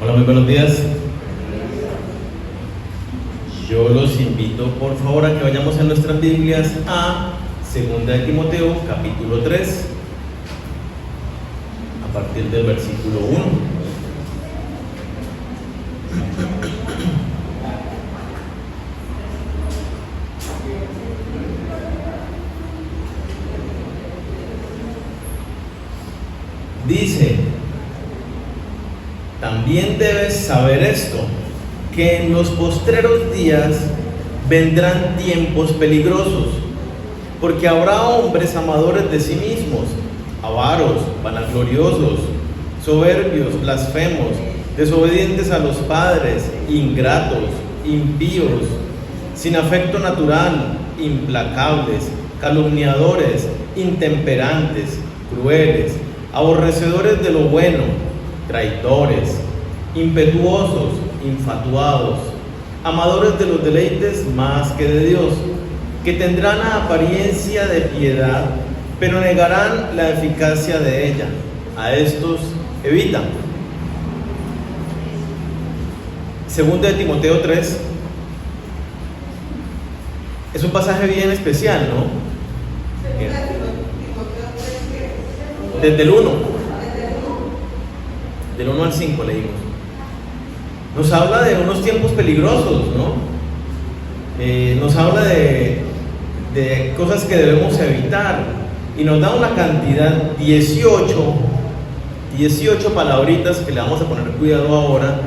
Hola, muy buenos días. Yo los invito por favor a que vayamos en nuestras Biblias a 2 de Timoteo, capítulo 3, a partir del versículo 1. Dice: también debes saber esto, que en los postreros días vendrán tiempos peligrosos, porque habrá hombres amadores de sí mismos, avaros, vanagloriosos, soberbios, blasfemos, desobedientes a los padres, ingratos, impíos, sin afecto natural, implacables, calumniadores, intemperantes, crueles, aborrecedores de lo bueno, traidores, impetuosos, infatuados, amadores de los deleites más que de Dios, que tendrán la apariencia de piedad, pero negarán la eficacia de ella. A estos evita. 2 de Timoteo 3 es un pasaje bien especial, ¿no? Desde el 1, del 1 al 5 leímos. Nos habla de unos tiempos peligrosos, ¿no? Nos habla de cosas que debemos evitar, y nos da una cantidad, 18 palabritas que le vamos a poner cuidado ahora,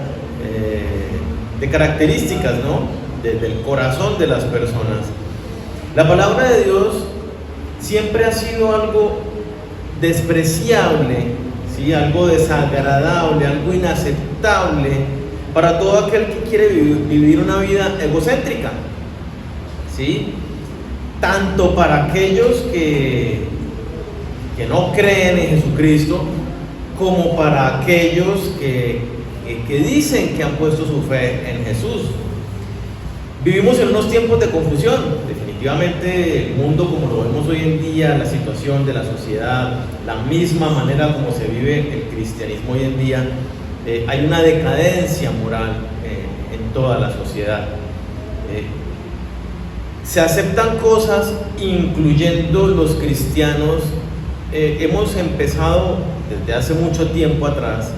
de características, ¿no? Del corazón de las personas. La palabra de Dios siempre ha sido algo despreciable, ¿sí? Algo desagradable, algo inaceptable para todo aquel que quiere vivir una vida egocéntrica, ¿sí? Tanto para aquellos que no creen en Jesucristo, como para aquellos que dicen que han puesto su fe en Jesús. Vivimos en unos tiempos de confusión. Definitivamente el mundo como lo vemos hoy en día, la situación de la sociedad, la misma manera como se vive el cristianismo hoy en día, hay una decadencia moral en toda la sociedad. Se aceptan cosas, incluyendo los cristianos. Hemos empezado desde hace mucho tiempo atrás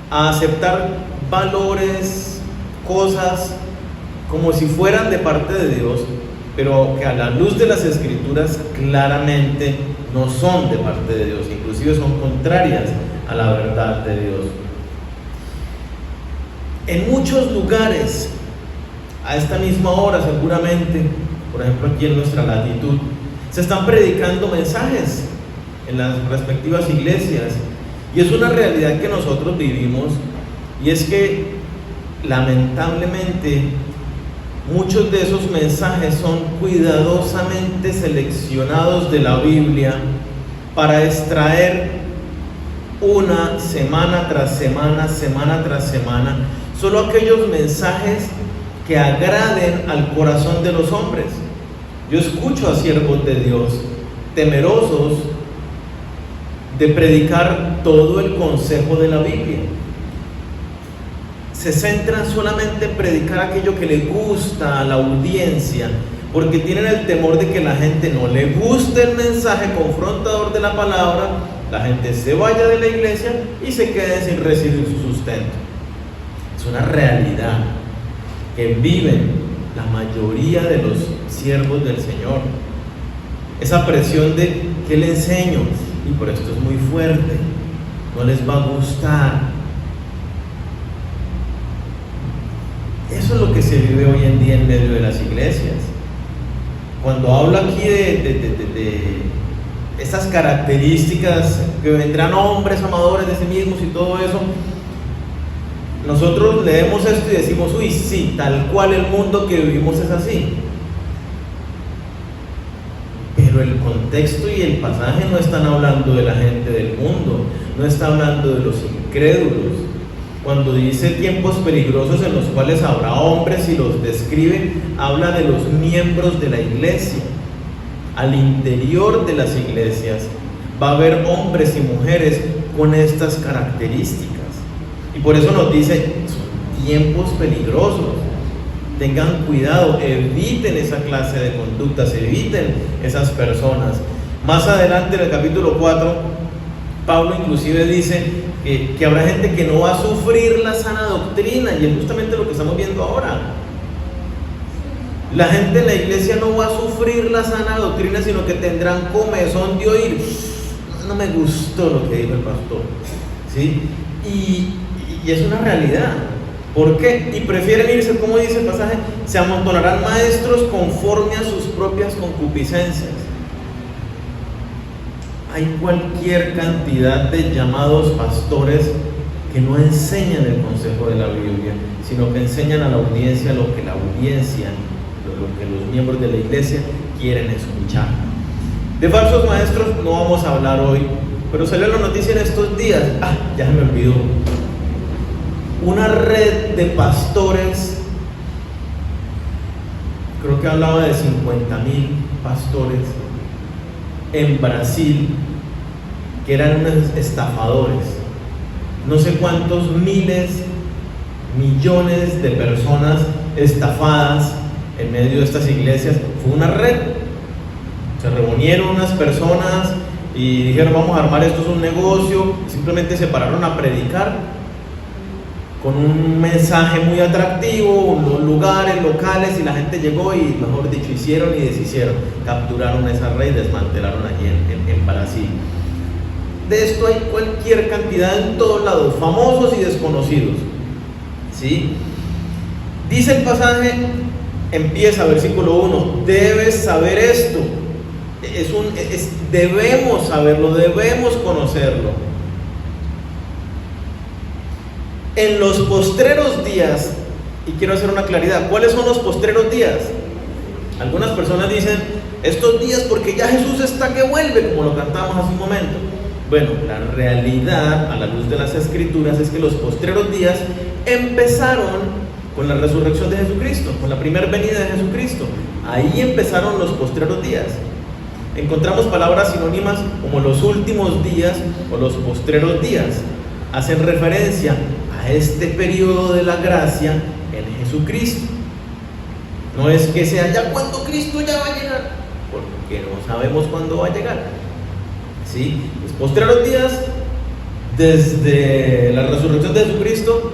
a aceptar valores, cosas como si fueran de parte de Dios, pero que a la luz de las Escrituras claramente no son de parte de Dios, inclusive son contrarias a la verdad de Dios. En muchos lugares, a esta misma hora seguramente, por ejemplo aquí en nuestra latitud, se están predicando mensajes en las respectivas iglesias, y es una realidad que nosotros vivimos, y es que lamentablemente muchos de esos mensajes son cuidadosamente seleccionados de la Biblia para extraer una semana tras semana, semana tras semana, solo aquellos mensajes que agraden al corazón de los hombres. Yo escucho a siervos de Dios temerosos de predicar todo el consejo de la Biblia. Se centran solamente en predicar aquello que le gusta a la audiencia, porque tienen el temor de que la gente no le guste el mensaje confrontador de la palabra, la gente se vaya de la iglesia y se quede sin recibir su sustento. Es una realidad que viven la mayoría de los siervos del Señor. Esa presión de ¿qué le enseño? Y por esto es muy fuerte, no les va a gustar. Eso es lo que se vive hoy en día en medio de las iglesias. Cuando hablo aquí de estas características, que vendrán hombres amadores de sí mismos y todo eso, nosotros leemos esto y decimos, uy, sí, tal cual el mundo que vivimos es así. Pero el contexto y el pasaje no están hablando de la gente del mundo, no está hablando de los incrédulos. Cuando dice tiempos peligrosos en los cuales habrá hombres y los describe, habla de los miembros de la iglesia. Al interior de las iglesias va a haber hombres y mujeres con estas características. Y por eso nos dice, son tiempos peligrosos. Tengan cuidado, eviten esa clase de conductas, eviten esas personas. Más adelante en el capítulo 4, Pablo inclusive dice que habrá gente que no va a sufrir la sana doctrina, y es justamente lo que estamos viendo ahora. La gente en la iglesia no va a sufrir la sana doctrina, sino que tendrán comezón de oír. No me gustó lo que dijo el pastor, ¿sí? Y es una realidad. ¿Por qué? Y prefieren irse, como dice el pasaje, se amontonarán maestros conforme a sus propias concupiscencias. Hay cualquier cantidad de llamados pastores que no enseñan el consejo de la Biblia, sino que enseñan a la audiencia lo que la audiencia, lo que los miembros de la iglesia quieren escuchar. De falsos maestros no vamos a hablar hoy, pero salió la noticia en estos días, ya se me olvidó, una red de pastores, creo que hablaba de 50,000 pastores en Brasil, que eran unos estafadores. No sé cuántos miles, millones de personas estafadas en medio de estas iglesias. Fue una red. Se reunieron unas personas y dijeron, vamos a armar, esto es un negocio. Simplemente se pararon a predicar con un mensaje muy atractivo, unos lugares locales, y la gente llegó y, mejor dicho, hicieron y deshicieron. Capturaron esa red y desmantelaron allí en Brasil. De esto hay cualquier cantidad en todos lados, famosos y desconocidos, ¿sí? Dice el pasaje, empieza versículo 1, debes saber esto. Debemos saberlo, debemos conocerlo. En los postreros días, y quiero hacer una claridad, ¿cuáles son los postreros días? Algunas personas dicen, estos días porque ya Jesús está que vuelve, como lo cantamos hace un momento. Bueno, la realidad, a la luz de las Escrituras, es que los postreros días empezaron con la resurrección de Jesucristo, con la primera venida de Jesucristo. Ahí empezaron los postreros días. Encontramos palabras sinónimas como los últimos días o los postreros días. Hacen referencia a este periodo de la gracia en Jesucristo. No es que sea ya cuando Cristo ya va a llegar, porque no sabemos cuándo va a llegar, ¿sí? Los postreros días, desde la resurrección de Jesucristo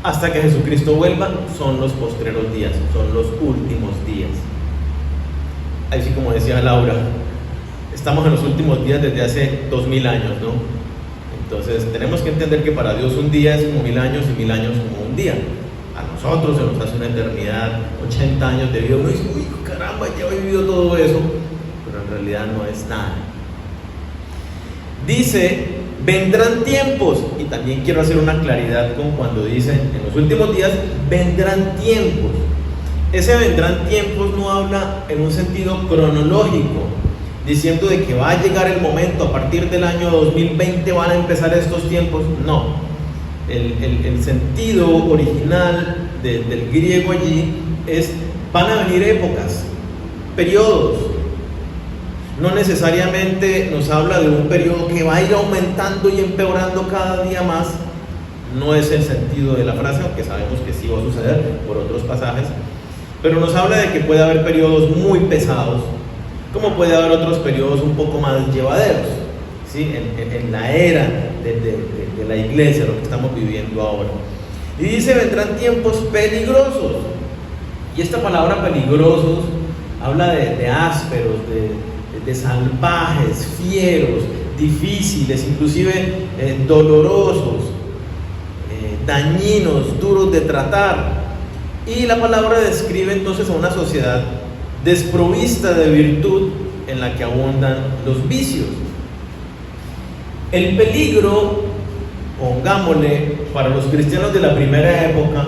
hasta que Jesucristo vuelva, son los postreros días, son los últimos días. Así como decía Laura, estamos en los últimos días desde hace 2000 años, ¿no? Entonces tenemos que entender que para Dios un día es como 1000 años y 1000 años como un día. A nosotros se nos hace una eternidad, 80 años de vida. Uno dice, uy, caramba, ya he vivido todo eso, pero en realidad no es nada. Dice, vendrán tiempos, y también quiero hacer una claridad con cuando dice, en los últimos días vendrán tiempos. Ese vendrán tiempos no habla en un sentido cronológico, diciendo de que va a llegar el momento, a partir del año 2020 van a empezar estos tiempos. No, el sentido original del griego allí es, van a venir épocas, periodos. No necesariamente nos habla de un periodo que va a ir aumentando y empeorando cada día más. No es el sentido de la frase, aunque sabemos que sí va a suceder por otros pasajes, pero nos habla de que puede haber periodos muy pesados, como puede haber otros periodos un poco más llevaderos, ¿sí? En la era de la iglesia, lo que estamos viviendo ahora. Y dice, vendrán tiempos peligrosos. Y esta palabra peligrosos habla de ásperos, de salvajes, fieros, difíciles, inclusive dolorosos, dañinos, duros de tratar. Y la palabra describe entonces a una sociedad desprovista de virtud, en la que abundan los vicios. El peligro, pongámosle, para los cristianos de la primera época,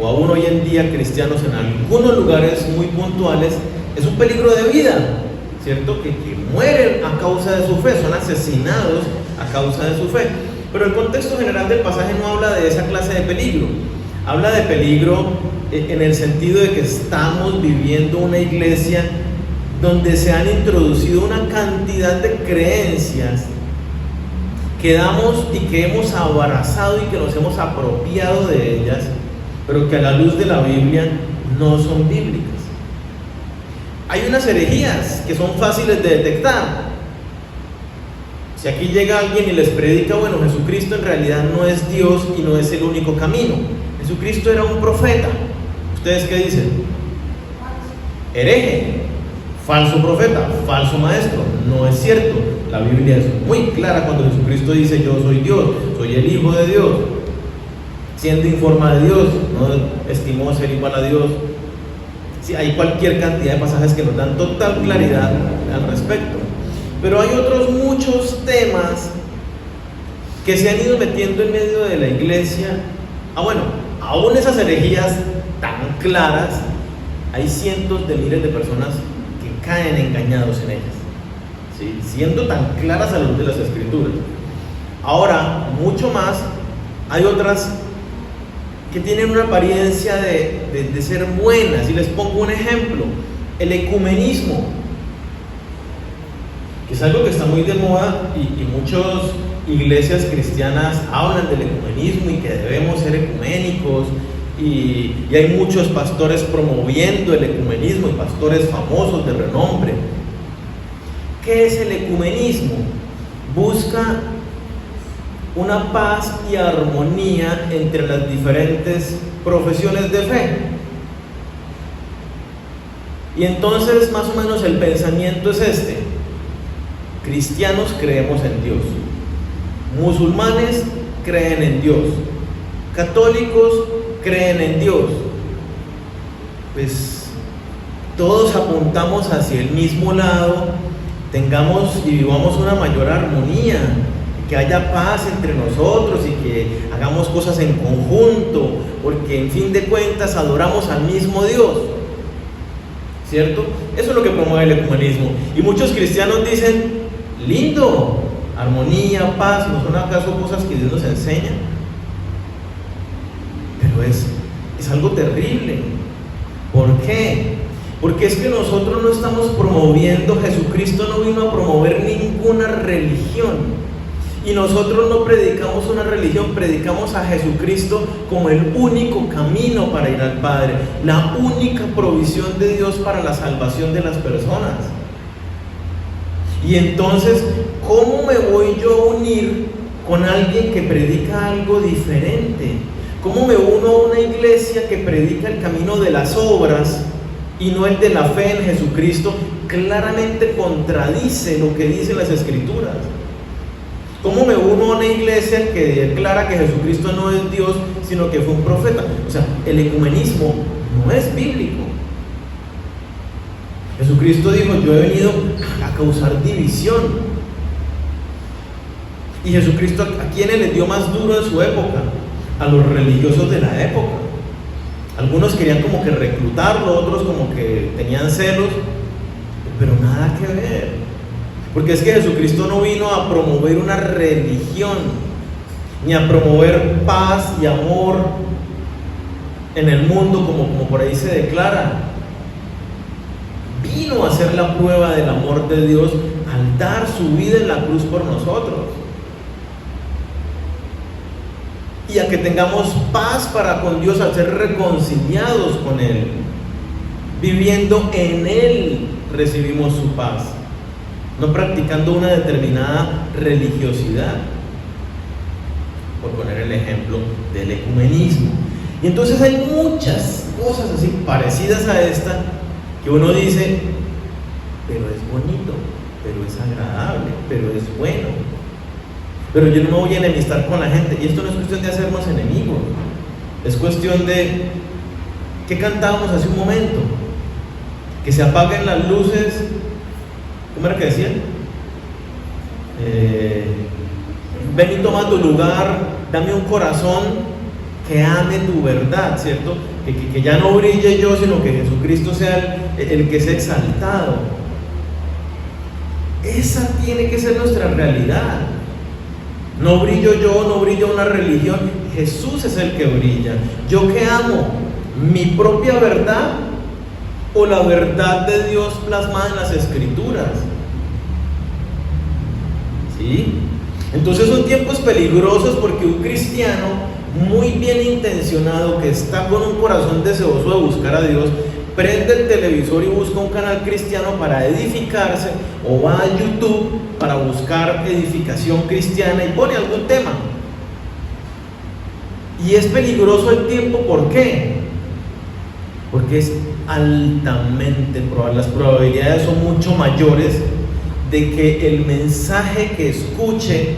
o aún hoy en día cristianos en algunos lugares muy puntuales, es un peligro de vida, ¿cierto? Que mueren a causa de su fe, son asesinados a causa de su fe. Pero el contexto general del pasaje no habla de esa clase de peligro, habla de peligro en el sentido de que estamos viviendo una iglesia donde se han introducido una cantidad de creencias que damos y que hemos abrazado y que nos hemos apropiado de ellas, pero que a la luz de la Biblia no son bíblicas. Hay unas herejías que son fáciles de detectar. Si aquí llega alguien y les predica, bueno, Jesucristo en realidad no es Dios y no es el único camino. Jesucristo era un profeta. ¿Ustedes qué dicen? Hereje, falso profeta, falso maestro. No es cierto. La Biblia es muy clara cuando Jesucristo dice: yo soy Dios, soy el Hijo de Dios, siendo en forma de Dios, no estimó ser igual a Dios. Sí, hay cualquier cantidad de pasajes que nos dan total claridad al respecto. Pero hay otros muchos temas que se han ido metiendo en medio de la iglesia. Bueno, aún esas herejías tan claras, hay cientos de miles de personas que caen engañados en ellas, ¿sí? Siendo tan claras a la luz de las Escrituras. Ahora, mucho más, hay otras que tienen una apariencia de ser buenas. Y les pongo un ejemplo: el ecumenismo, que es algo que está muy de moda, y muchas iglesias cristianas hablan del ecumenismo y que debemos ser ecuménicos, y hay muchos pastores promoviendo el ecumenismo y pastores famosos de renombre. ¿Qué es el ecumenismo? Busca una paz y armonía entre las diferentes profesiones de fe. Y entonces más o menos el pensamiento es este: cristianos creemos en Dios, musulmanes creen en Dios, católicos creen en Dios. Pues todos apuntamos hacia el mismo lado, tengamos y vivamos una mayor armonía, que haya paz entre nosotros y que hagamos cosas en conjunto, porque en fin de cuentas adoramos al mismo Dios, ¿cierto? Eso es lo que promueve el ecumenismo. Y muchos cristianos dicen: lindo, armonía, paz, ¿no son acaso cosas que Dios nos enseña? Pero es algo terrible. ¿Por qué? Porque es que nosotros no estamos promoviendo, Jesucristo no vino a promover ninguna religión. Y nosotros no predicamos una religión, predicamos a Jesucristo como el único camino para ir al Padre, la única provisión de Dios para la salvación de las personas. Y entonces, ¿cómo me voy yo a unir con alguien que predica algo diferente? ¿Cómo me uno a una iglesia que predica el camino de las obras y no el de la fe en Jesucristo? Claramente contradice lo que dicen las Escrituras. ¿Cómo me uno a una iglesia que declara que Jesucristo no es Dios, sino que fue un profeta? O sea, el ecumenismo no es bíblico. Jesucristo dijo: yo he venido a causar división. Y Jesucristo, ¿a quiénes les dio más duro en su época? A los religiosos de la época. Algunos querían como que reclutarlo, otros como que tenían celos, pero nada que ver. Porque es que Jesucristo no vino a promover una religión, ni a promover paz y amor en el mundo como por ahí se declara. Vino a hacer la prueba del amor de Dios al dar su vida en la cruz por nosotros. Y a que tengamos paz para con Dios al ser reconciliados con Él. Viviendo en Él recibimos su paz, no practicando una determinada religiosidad, por poner el ejemplo del ecumenismo. Y entonces hay muchas cosas así parecidas a esta que uno dice: pero es bonito, pero es agradable, pero es bueno, pero yo no me voy a enemistar con la gente. Y esto no es cuestión de hacernos enemigos, es cuestión de ¿qué cantábamos hace un momento? Que se apaguen las luces. ¿Cómo era que decían? Ven y toma tu lugar, dame un corazón que ame tu verdad, ¿cierto? Que ya no brille yo, sino que Jesucristo sea el que sea exaltado. Esa tiene que ser nuestra realidad. No brillo yo, no brilla una religión, Jesús es el que brilla. ¿Yo qué amo? ¿Mi propia verdad o la verdad de Dios plasmada en las Escrituras? ¿Sí? Entonces son tiempos peligrosos porque un cristiano muy bien intencionado que está con un corazón deseoso de buscar a Dios, prende el televisor y busca un canal cristiano para edificarse, o va a YouTube para buscar edificación cristiana y pone algún tema. Y es peligroso el tiempo, ¿por qué? Porque es altamente probable, las probabilidades son mucho mayores de que el mensaje que escuche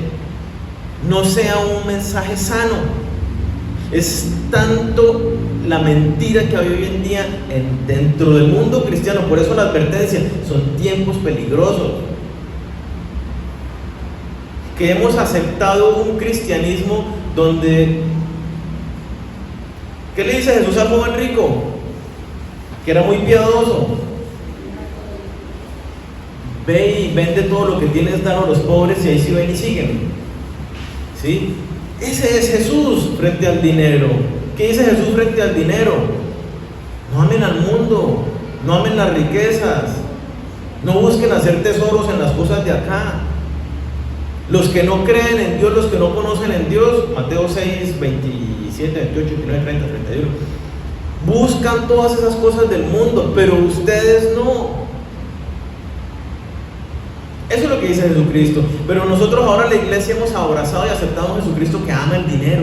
no sea un mensaje sano. Es tanto la mentira que hay hoy en día dentro del mundo cristiano. Por eso la advertencia, son tiempos peligrosos, que hemos aceptado un cristianismo donde, ¿qué le dice Jesús al joven rico? Que era muy piadoso: ve y vende todo lo que tienes, dalo a los pobres, y ahí sí ven y siguen. ¿Sí? Ese es Jesús frente al dinero. ¿Qué dice Jesús frente al dinero? No amen al mundo, no amen las riquezas, no busquen hacer tesoros en las cosas de acá. Los que no creen en Dios, los que no conocen en Dios, Mateo 6, 27, 28, 29, 30, 31, buscan todas esas cosas del mundo, pero ustedes no. Eso es lo que dice Jesucristo. Pero nosotros ahora en la iglesia hemos abrazado y aceptado a un Jesucristo que ama el dinero.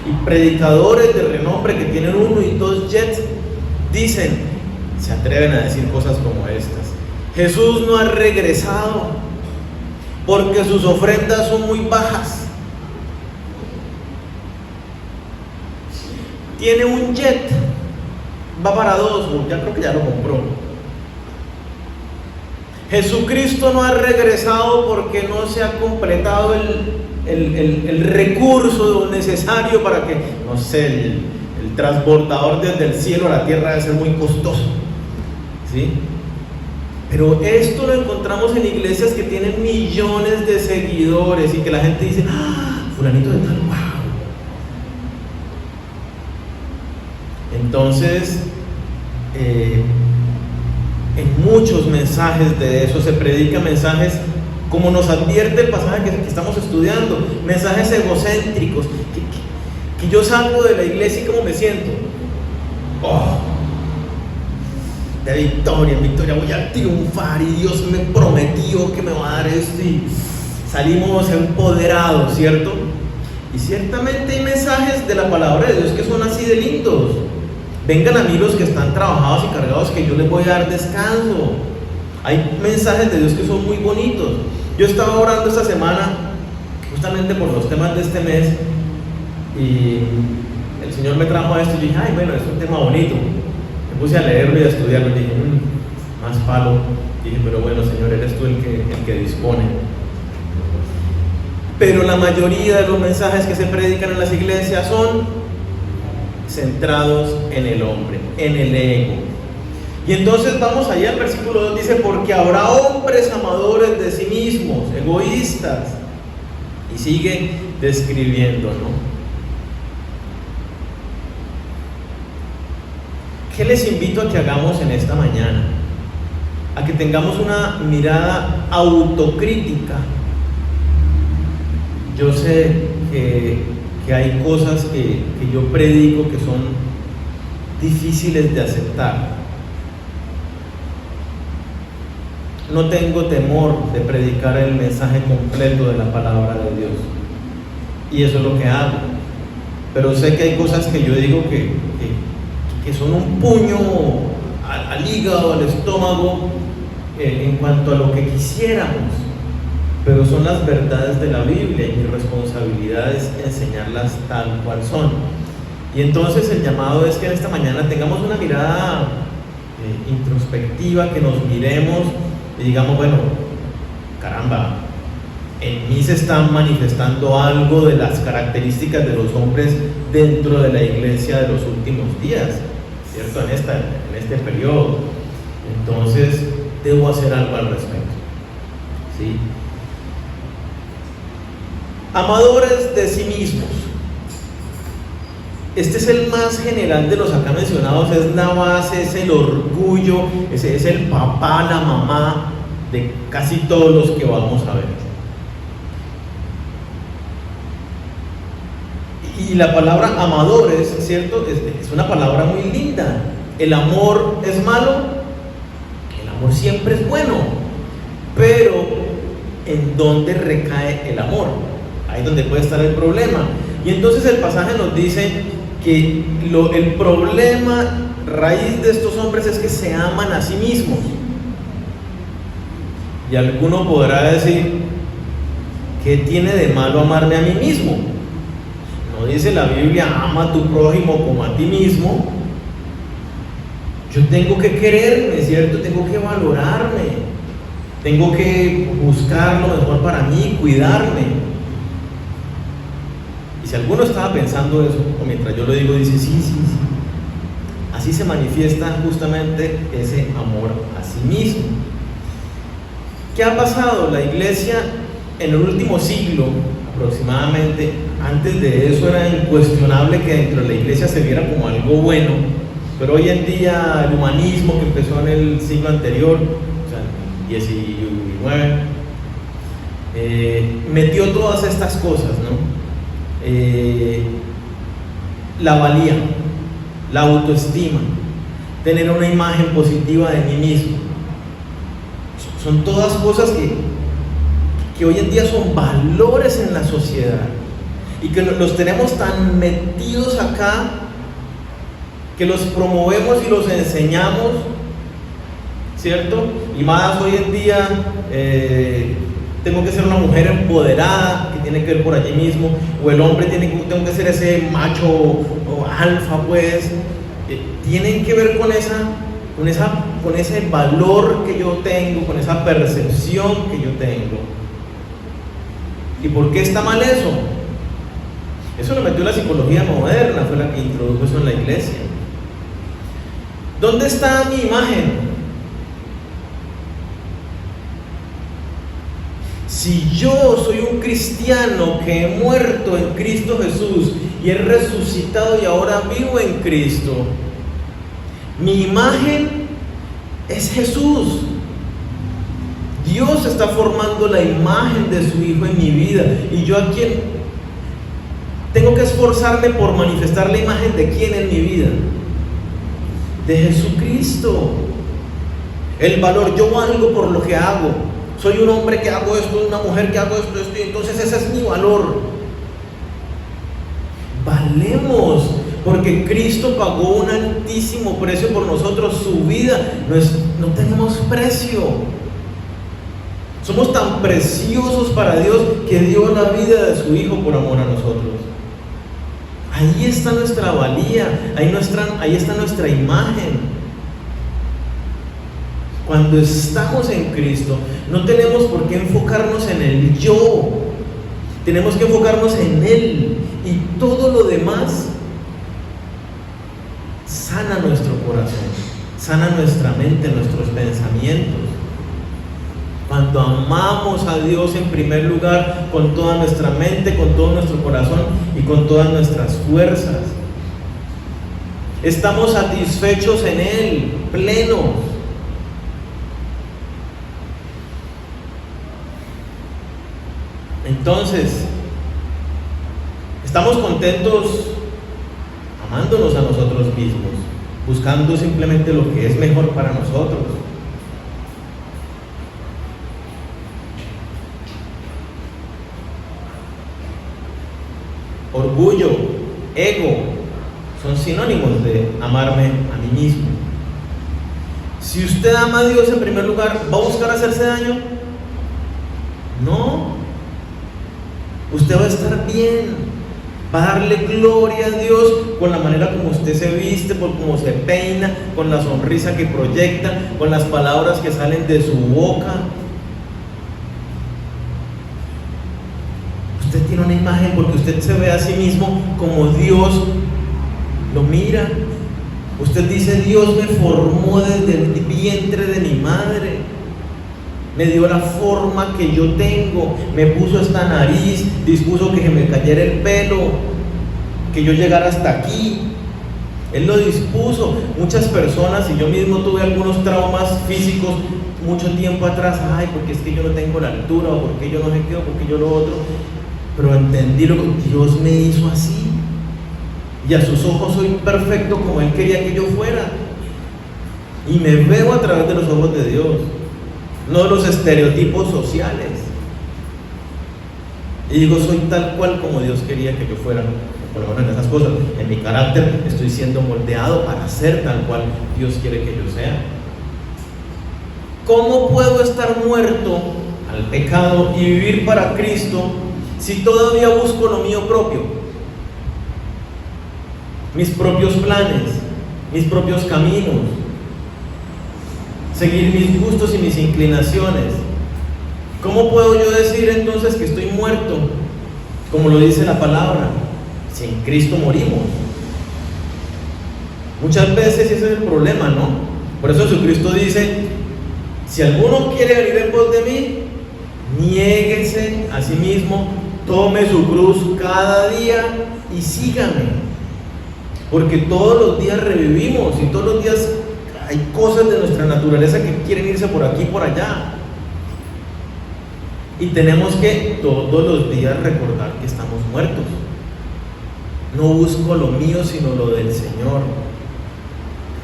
Y predicadores de renombre que tienen 1 y 2 jets dicen, se atreven a decir cosas como estas: Jesús no ha regresado porque sus ofrendas son muy bajas. Tiene un jet, va para 2, ya creo que ya lo compró. Jesucristo no ha regresado porque no se ha completado el recurso necesario para que, no sé, el transbordador desde el cielo a la tierra debe ser muy costoso, ¿sí? Pero esto lo encontramos en iglesias que tienen millones de seguidores y que la gente dice, fulanito de tal, wow. Entonces, en muchos mensajes de eso se predican mensajes, como nos advierte el pasaje que estamos estudiando, mensajes egocéntricos, que yo salgo de la iglesia y ¿cómo me siento? De victoria en victoria voy a triunfar y Dios me prometió que me va a dar esto, y salimos empoderados, ¿cierto? Y ciertamente hay mensajes de la palabra de Dios que son así de lindos. Vengan a mí los que están trabajados y cargados, que yo les voy a dar descanso. Hay mensajes de Dios que son muy bonitos. Yo estaba orando esta semana justamente por los temas de este mes, y el Señor me trajo a esto y dije, bueno, es un tema bonito. Me puse a leerlo y a estudiarlo y dije, más palo. Dije, pero bueno, Señor, eres tú el que dispone. Pero la mayoría de los mensajes que se predican en las iglesias son centrados en el hombre, en el ego. Y entonces vamos allá al versículo 2, dice, porque habrá hombres amadores de sí mismos, egoístas, y sigue describiendo, ¿no? ¿Qué les invito a que hagamos en esta mañana? A que tengamos una mirada autocrítica. Yo sé que hay cosas que yo predico que son difíciles de aceptar. No tengo temor de predicar el mensaje completo de la palabra de Dios, y eso es lo que hago. Pero sé que hay cosas que yo digo que son un puño al hígado, al estómago, en cuanto a lo que quisiéramos, pero son las verdades de la Biblia y mi responsabilidad es enseñarlas tal cual son. Y entonces el llamado es que en esta mañana tengamos una mirada introspectiva, que nos miremos y digamos, bueno, caramba, en mí se está manifestando algo de las características de los hombres dentro de la iglesia de los últimos días, ¿cierto? En este periodo. Entonces debo hacer algo al respecto, ¿sí? Amadores de sí mismos. Este es el más general de los acá mencionados, es la base, es el orgullo, es el papá, la mamá de casi todos los que vamos a ver. Y la palabra amadores, ¿cierto? Es una palabra muy linda. ¿El amor es malo? El amor siempre es bueno. Pero, ¿en dónde recae el amor? Ahí es donde puede estar el problema. Y entonces el pasaje nos dice que el problema raíz de estos hombres es que se aman a sí mismos. Y alguno podrá decir, ¿qué tiene de malo amarme a mí mismo? No dice la Biblia, ama a tu prójimo como a ti mismo. Yo tengo que quererme, ¿cierto? Tengo que valorarme. Tengo que buscar lo mejor para mí, cuidarme. Y si alguno estaba pensando eso, o mientras yo lo digo, dice, sí. Así se manifiesta justamente ese amor a sí mismo. ¿Qué ha pasado? La iglesia en el último siglo, aproximadamente, antes de eso era incuestionable que dentro de la iglesia se viera como algo bueno, pero hoy en día el humanismo que empezó en el siglo anterior, o sea, 19, metió todas estas cosas, ¿no? La valía, la autoestima, tener una imagen positiva de mí mismo. Son todas cosas que hoy en día son valores en la sociedad y que los tenemos tan metidos acá que los promovemos y los enseñamos, ¿cierto? Y más hoy en día tengo que ser una mujer empoderada que tiene que ver por allí mismo, o el hombre tengo que ser ese macho o alfa, pues tienen que ver con ese valor que yo tengo, con esa percepción que yo tengo. ¿Y por qué está mal eso? Eso lo metió la psicología moderna, fue la que introdujo eso en la iglesia. ¿Dónde está mi imagen? Si yo soy un cristiano que he muerto en Cristo Jesús y he resucitado y ahora vivo en Cristo, mi imagen es Jesús. Dios está formando la imagen de su Hijo en mi vida, y yo a quién tengo que esforzarme por manifestar la imagen de quién en mi vida, de Jesucristo. El valor, yo valgo por lo que hago. Soy un hombre que hago esto, una mujer que hago esto, y entonces ese es mi valor. Valemos, porque Cristo pagó un altísimo precio por nosotros, su vida. No tenemos precio. Somos tan preciosos para Dios que dio la vida de su Hijo por amor a nosotros. Ahí está nuestra valía, ahí está nuestra imagen. Cuando estamos en Cristo, no tenemos por qué enfocarnos en el yo, tenemos que enfocarnos en Él, y todo lo demás sana nuestro corazón, sana nuestra mente, nuestros pensamientos. Cuando amamos a Dios en primer lugar, con toda nuestra mente, con todo nuestro corazón y con todas nuestras fuerzas, estamos satisfechos en Él, plenos. Entonces, estamos contentos amándonos a nosotros mismos, buscando simplemente lo que es mejor para nosotros. Orgullo, ego, son sinónimos de amarme a mí mismo. Si usted ama a Dios en primer lugar, ¿va a buscar hacerse daño? No. Usted va a estar bien, va a darle gloria a Dios con la manera como usted se viste, por cómo se peina, con la sonrisa que proyecta, con las palabras que salen de su boca. Usted tiene una imagen porque usted se ve a sí mismo como Dios lo mira. Usted dice, Dios me formó desde el vientre de mi madre. Me dio la forma que yo tengo, me puso esta nariz, dispuso que se me cayera el pelo, que yo llegara hasta aquí. Él lo dispuso. Muchas personas, y yo mismo tuve algunos traumas físicos mucho tiempo atrás, porque es que yo no tengo la altura, o porque yo no sé qué, o porque yo lo otro, pero entendí lo que Dios me hizo así. y a sus ojos soy perfecto como Él quería que yo fuera. Y me veo a través de los ojos de Dios, no de los estereotipos sociales. Y digo, soy tal cual como Dios quería que yo fuera, por lo menos en esas cosas. En mi carácter estoy siendo moldeado para ser tal cual Dios quiere que yo sea. ¿Cómo puedo estar muerto al pecado y vivir para Cristo si todavía busco lo mío propio? Mis propios planes, mis propios caminos, seguir mis gustos y mis inclinaciones. ¿Cómo puedo yo decir entonces que estoy muerto? Como lo dice la palabra, si en Cristo morimos. Muchas veces ese es el problema, ¿no? Por eso Jesucristo dice, si alguno quiere venir en pos de mí, niéguese a sí mismo, tome su cruz cada día y sígame. Porque todos los días revivimos y todos los días hay cosas de nuestra naturaleza que quieren irse por aquí y por allá. Y tenemos que todos los días recordar que estamos muertos. No busco lo mío, sino lo del Señor.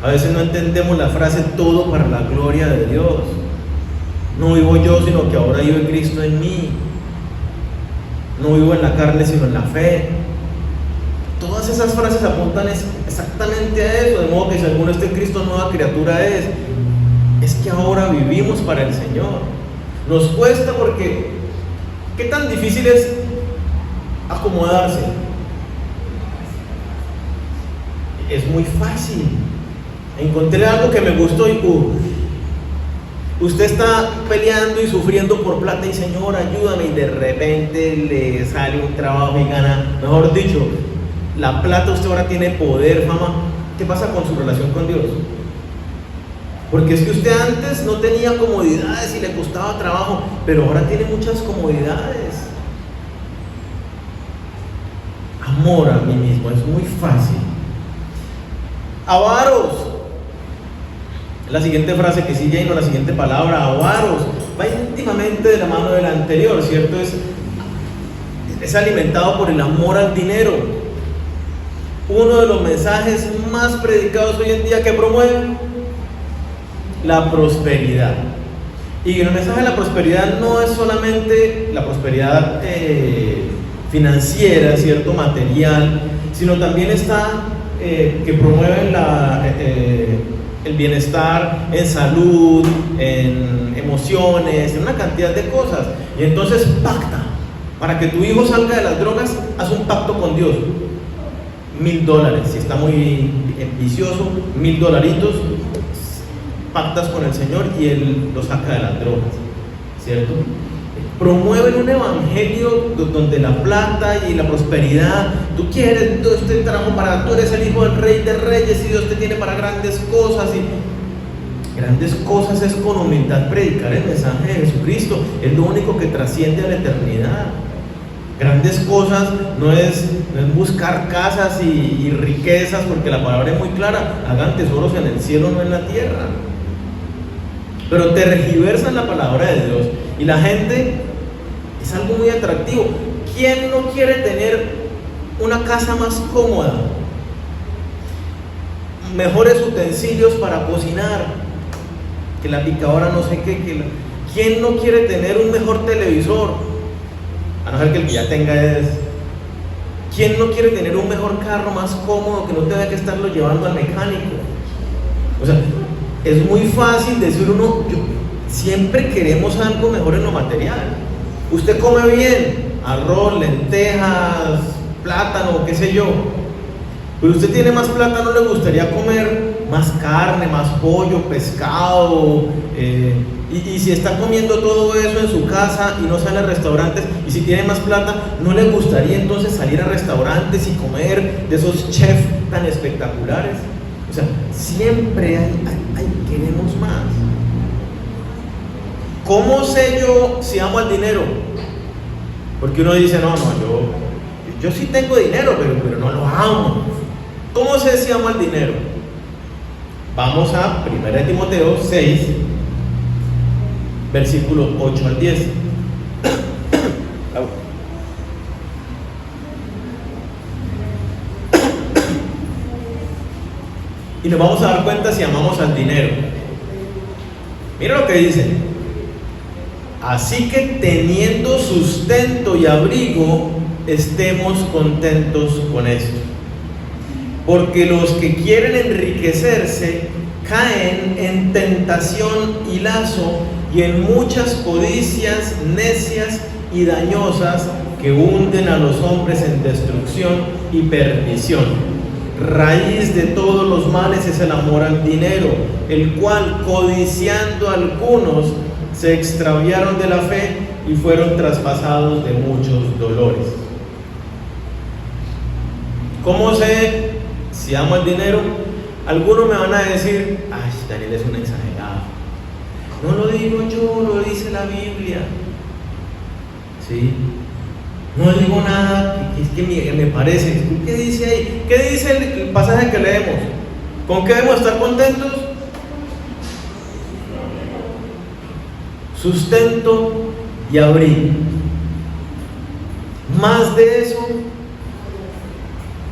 A veces no entendemos la frase todo para la gloria de Dios. No vivo yo, sino que ahora vive Cristo en mí. No vivo en la carne, sino en la fe. Todas esas frases apuntan exactamente a eso, de modo que si alguno está en Cristo, nueva criatura es que ahora vivimos para el Señor. Nos cuesta porque ¿qué tan difícil es acomodarse? Es muy fácil. Encontré algo que me gustó y usted está peleando y sufriendo por plata y Señor, ayúdame, y de repente le sale un trabajo y gana, mejor dicho, la plata. Usted ahora tiene poder, fama. ¿Qué pasa con su relación con Dios? Porque es que usted antes no tenía comodidades y le costaba trabajo, pero ahora tiene muchas comodidades. Amor a mí mismo, es muy fácil. Avaros. La siguiente frase que sigue, y no la siguiente palabra, avaros, va íntimamente de la mano de la anterior, ¿cierto? Es alimentado por el amor al dinero. Uno de los mensajes más predicados hoy en día que promueven la prosperidad. Y el mensaje de la prosperidad no es solamente la prosperidad financiera, ¿cierto? Material, sino también está que promueven el bienestar en salud, en emociones, en una cantidad de cosas. Y entonces pacta. Para que tu hijo salga de las drogas, haz un pacto con Dios. $1,000, si está muy vicioso, $1,000, pactas con el Señor y Él lo saca de las drogas, ¿cierto? Promueven un evangelio donde la plata y la prosperidad, tú quieres, Dios te trajo para, tú eres el hijo del rey de reyes y Dios te tiene para grandes cosas. Y grandes cosas es con humildad predicar el mensaje de Jesucristo, es lo único que trasciende a la eternidad. Grandes cosas no es buscar casas y riquezas, porque la palabra es muy clara, hagan tesoros en el cielo, no en la tierra. Pero tergiversan la palabra de Dios y la gente, es algo muy atractivo. ¿Quién no quiere tener una casa más cómoda? Mejores utensilios para cocinar, que la picadora no sé qué, ¿quién no quiere tener un mejor televisor? A no ser que el que ya tenga es... ¿Quién no quiere tener un mejor carro más cómodo que no tenga que estarlo llevando al mecánico? O sea, es muy fácil decir siempre queremos algo mejor en lo material. Usted come bien, arroz, lentejas, plátano, qué sé yo, pero usted tiene más plata, ¿no le gustaría comer más carne, más pollo, pescado? Y si está comiendo todo eso en su casa y no sale a restaurantes, y si tiene más plata, ¿no le gustaría entonces salir a restaurantes y comer de esos chefs tan espectaculares? O sea, siempre queremos más. ¿Cómo sé yo si amo al dinero? Porque uno dice, no, yo sí tengo dinero, pero no lo amo. ¿Cómo sé si amo al dinero? Vamos a 1 Timoteo 6, versículos 8 al 10. Y nos vamos a dar cuenta si amamos al dinero. Mira lo que dice: así que teniendo sustento y abrigo, estemos contentos con esto. Porque los que quieren enriquecerse caen en tentación y lazo y en muchas codicias necias y dañosas que hunden a los hombres en destrucción y perdición. Raíz de todos los males es el amor al dinero, el cual, codiciando algunos, se extraviaron de la fe y fueron traspasados de muchos dolores. ¿Cómo sé si amo el dinero? Algunos me van a decir: ay, Daniel es un exagerado. No lo digo yo, lo dice la Biblia. ¿Sí? No digo nada que me parece. ¿Qué dice ahí? ¿Qué dice el pasaje que leemos? ¿Con qué debemos estar contentos? Sustento y abrigo. Más de eso,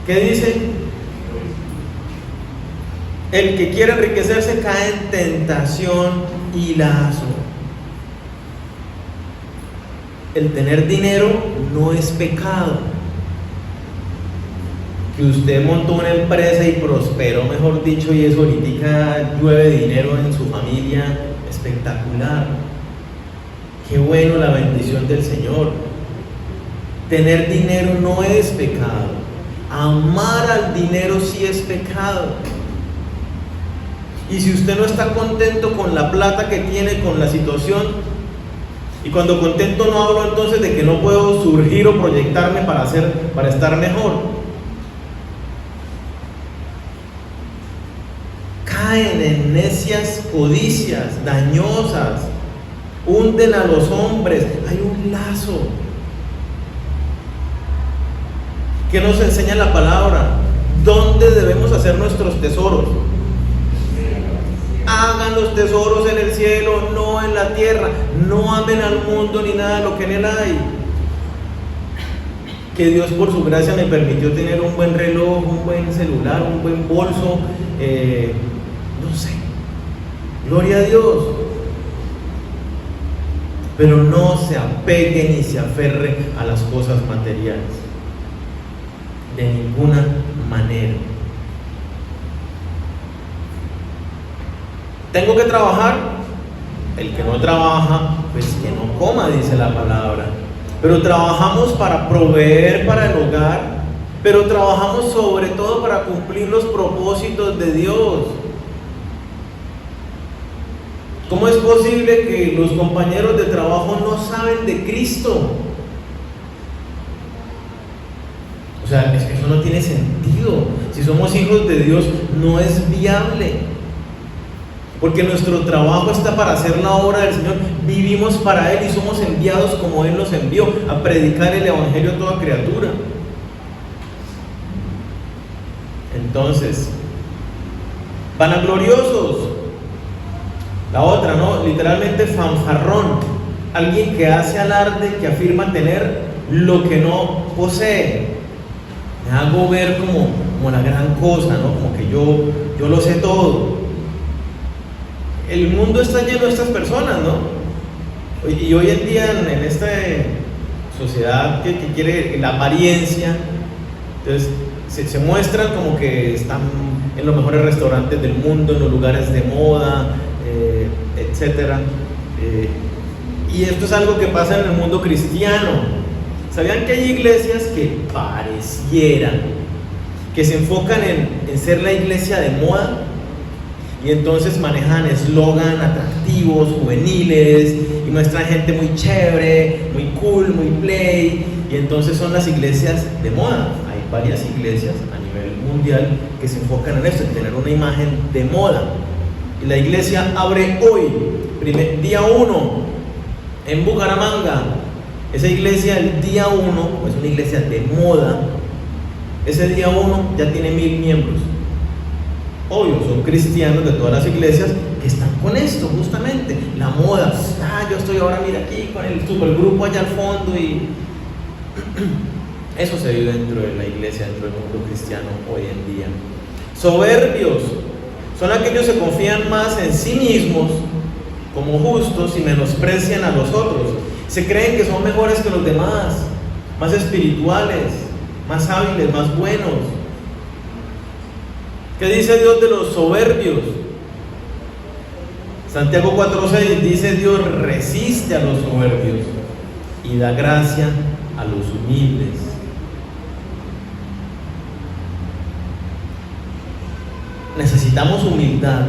¿qué dice? El que quiere enriquecerse cae en tentación y lazo. El tener dinero no es pecado. Que usted montó una empresa y prosperó, mejor dicho, y eso ahorita llueve dinero en su familia, espectacular. Qué bueno, la bendición del Señor. Tener dinero no es pecado. Amar al dinero sí es pecado. Y si usted no está contento con la plata que tiene, con la situación, y cuando contento no hablo entonces de que no puedo surgir o proyectarme para estar mejor. Caen en necias codicias dañosas, hunden a los hombres. Hay un lazo. ¿Qué nos enseña la palabra? ¿Dónde debemos hacer nuestros tesoros? Hagan los tesoros en el cielo, no en la tierra. No amen al mundo ni nada de lo que en él hay. Que Dios por su gracia me permitió tener un buen reloj, un buen celular, un buen bolso, no sé, gloria a Dios. Pero no se apegue ni se aferre a las cosas materiales, de ninguna manera. Tengo que trabajar. El que no trabaja, pues que no coma, dice la palabra. Pero trabajamos para proveer para el hogar, pero trabajamos sobre todo para cumplir los propósitos de Dios. ¿Cómo es posible que los compañeros de trabajo no saben de Cristo? O sea, es que eso no tiene sentido. Si somos hijos de Dios, no es viable. Porque nuestro trabajo está para hacer la obra del Señor. Vivimos para Él y somos enviados como Él nos envió, a predicar el Evangelio a toda criatura. Entonces, vanagloriosos. La otra, ¿no? Literalmente fanfarrón. Alguien que hace alarde, que afirma tener lo que no posee. Me hago ver como la gran cosa, ¿no? Como que yo lo sé todo. El mundo está lleno de estas personas, ¿no? Y hoy en día en esta sociedad que quiere la apariencia, entonces se muestran como que están en los mejores restaurantes del mundo, en los lugares de moda, etcétera. Y esto es algo que pasa en el mundo cristiano. ¿Sabían que hay iglesias que parecieran que se enfocan en ser la iglesia de moda? Y entonces manejan eslogan atractivos, juveniles, y muestran gente muy chévere, muy cool, muy play. Y entonces son las iglesias de moda. Hay varias iglesias a nivel mundial que se enfocan en esto, en tener una imagen de moda. Y la iglesia abre hoy, día 1, en Bucaramanga. Esa iglesia, el día 1, es una iglesia de moda. Ese día 1 ya tiene 1000 miembros. Obvio, son cristianos de todas las iglesias que están con esto, justamente, la moda. Yo estoy ahora, mira, aquí con el supergrupo allá al fondo, y eso se vive dentro de la iglesia, dentro del mundo cristiano hoy en día. Soberbios, Son aquellos que confían más en sí mismos como justos y menosprecian a los otros. Se creen que son mejores que los demás, más espirituales, más hábiles, más buenos. ¿Qué dice Dios de los soberbios? Santiago 4:6 dice: Dios resiste a los soberbios y da gracia a los humildes. Necesitamos humildad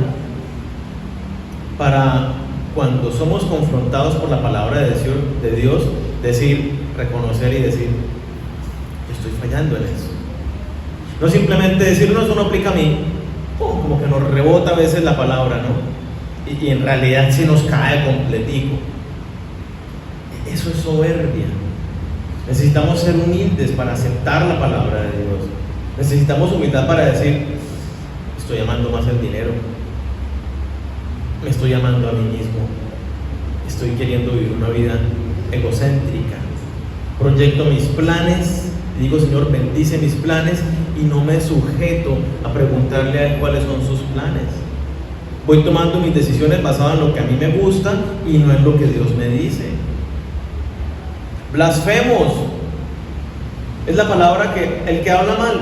para, cuando somos confrontados por la palabra de Dios, decir, reconocer y decir: estoy fallando en eso. No simplemente decir: no, eso no aplica a mí. Como que nos rebota a veces la palabra, ¿no? Y en realidad sí nos cae completico. Eso es soberbia. Necesitamos ser humildes para aceptar la palabra de Dios. Necesitamos humildad para decir: estoy amando más el dinero, me estoy amando a mí mismo, estoy queriendo vivir una vida egocéntrica, proyecto mis planes, digo: Señor, bendice mis planes, y no me sujeto a preguntarle a Él cuáles son sus planes. Voy tomando mis decisiones basadas en lo que a mí me gusta y no en lo que Dios me dice. Blasfemos es la palabra que el que habla mal,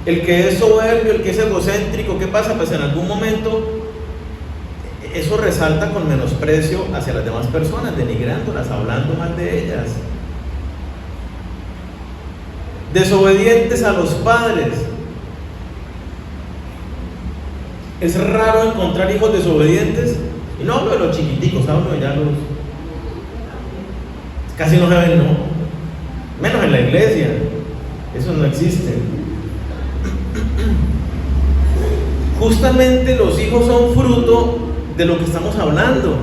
el que es soberbio, el que es egocéntrico. ¿Qué pasa? Pues en algún momento eso resalta con menosprecio hacia las demás personas, denigrándolas, hablando mal de ellas. Desobedientes a los padres. Es raro encontrar hijos desobedientes, y no hablo de los chiquiticos, hablo de ya los... Casi no se ven, ¿no? Menos en la iglesia, eso no existe. Justamente los hijos son fruto de lo que estamos hablando,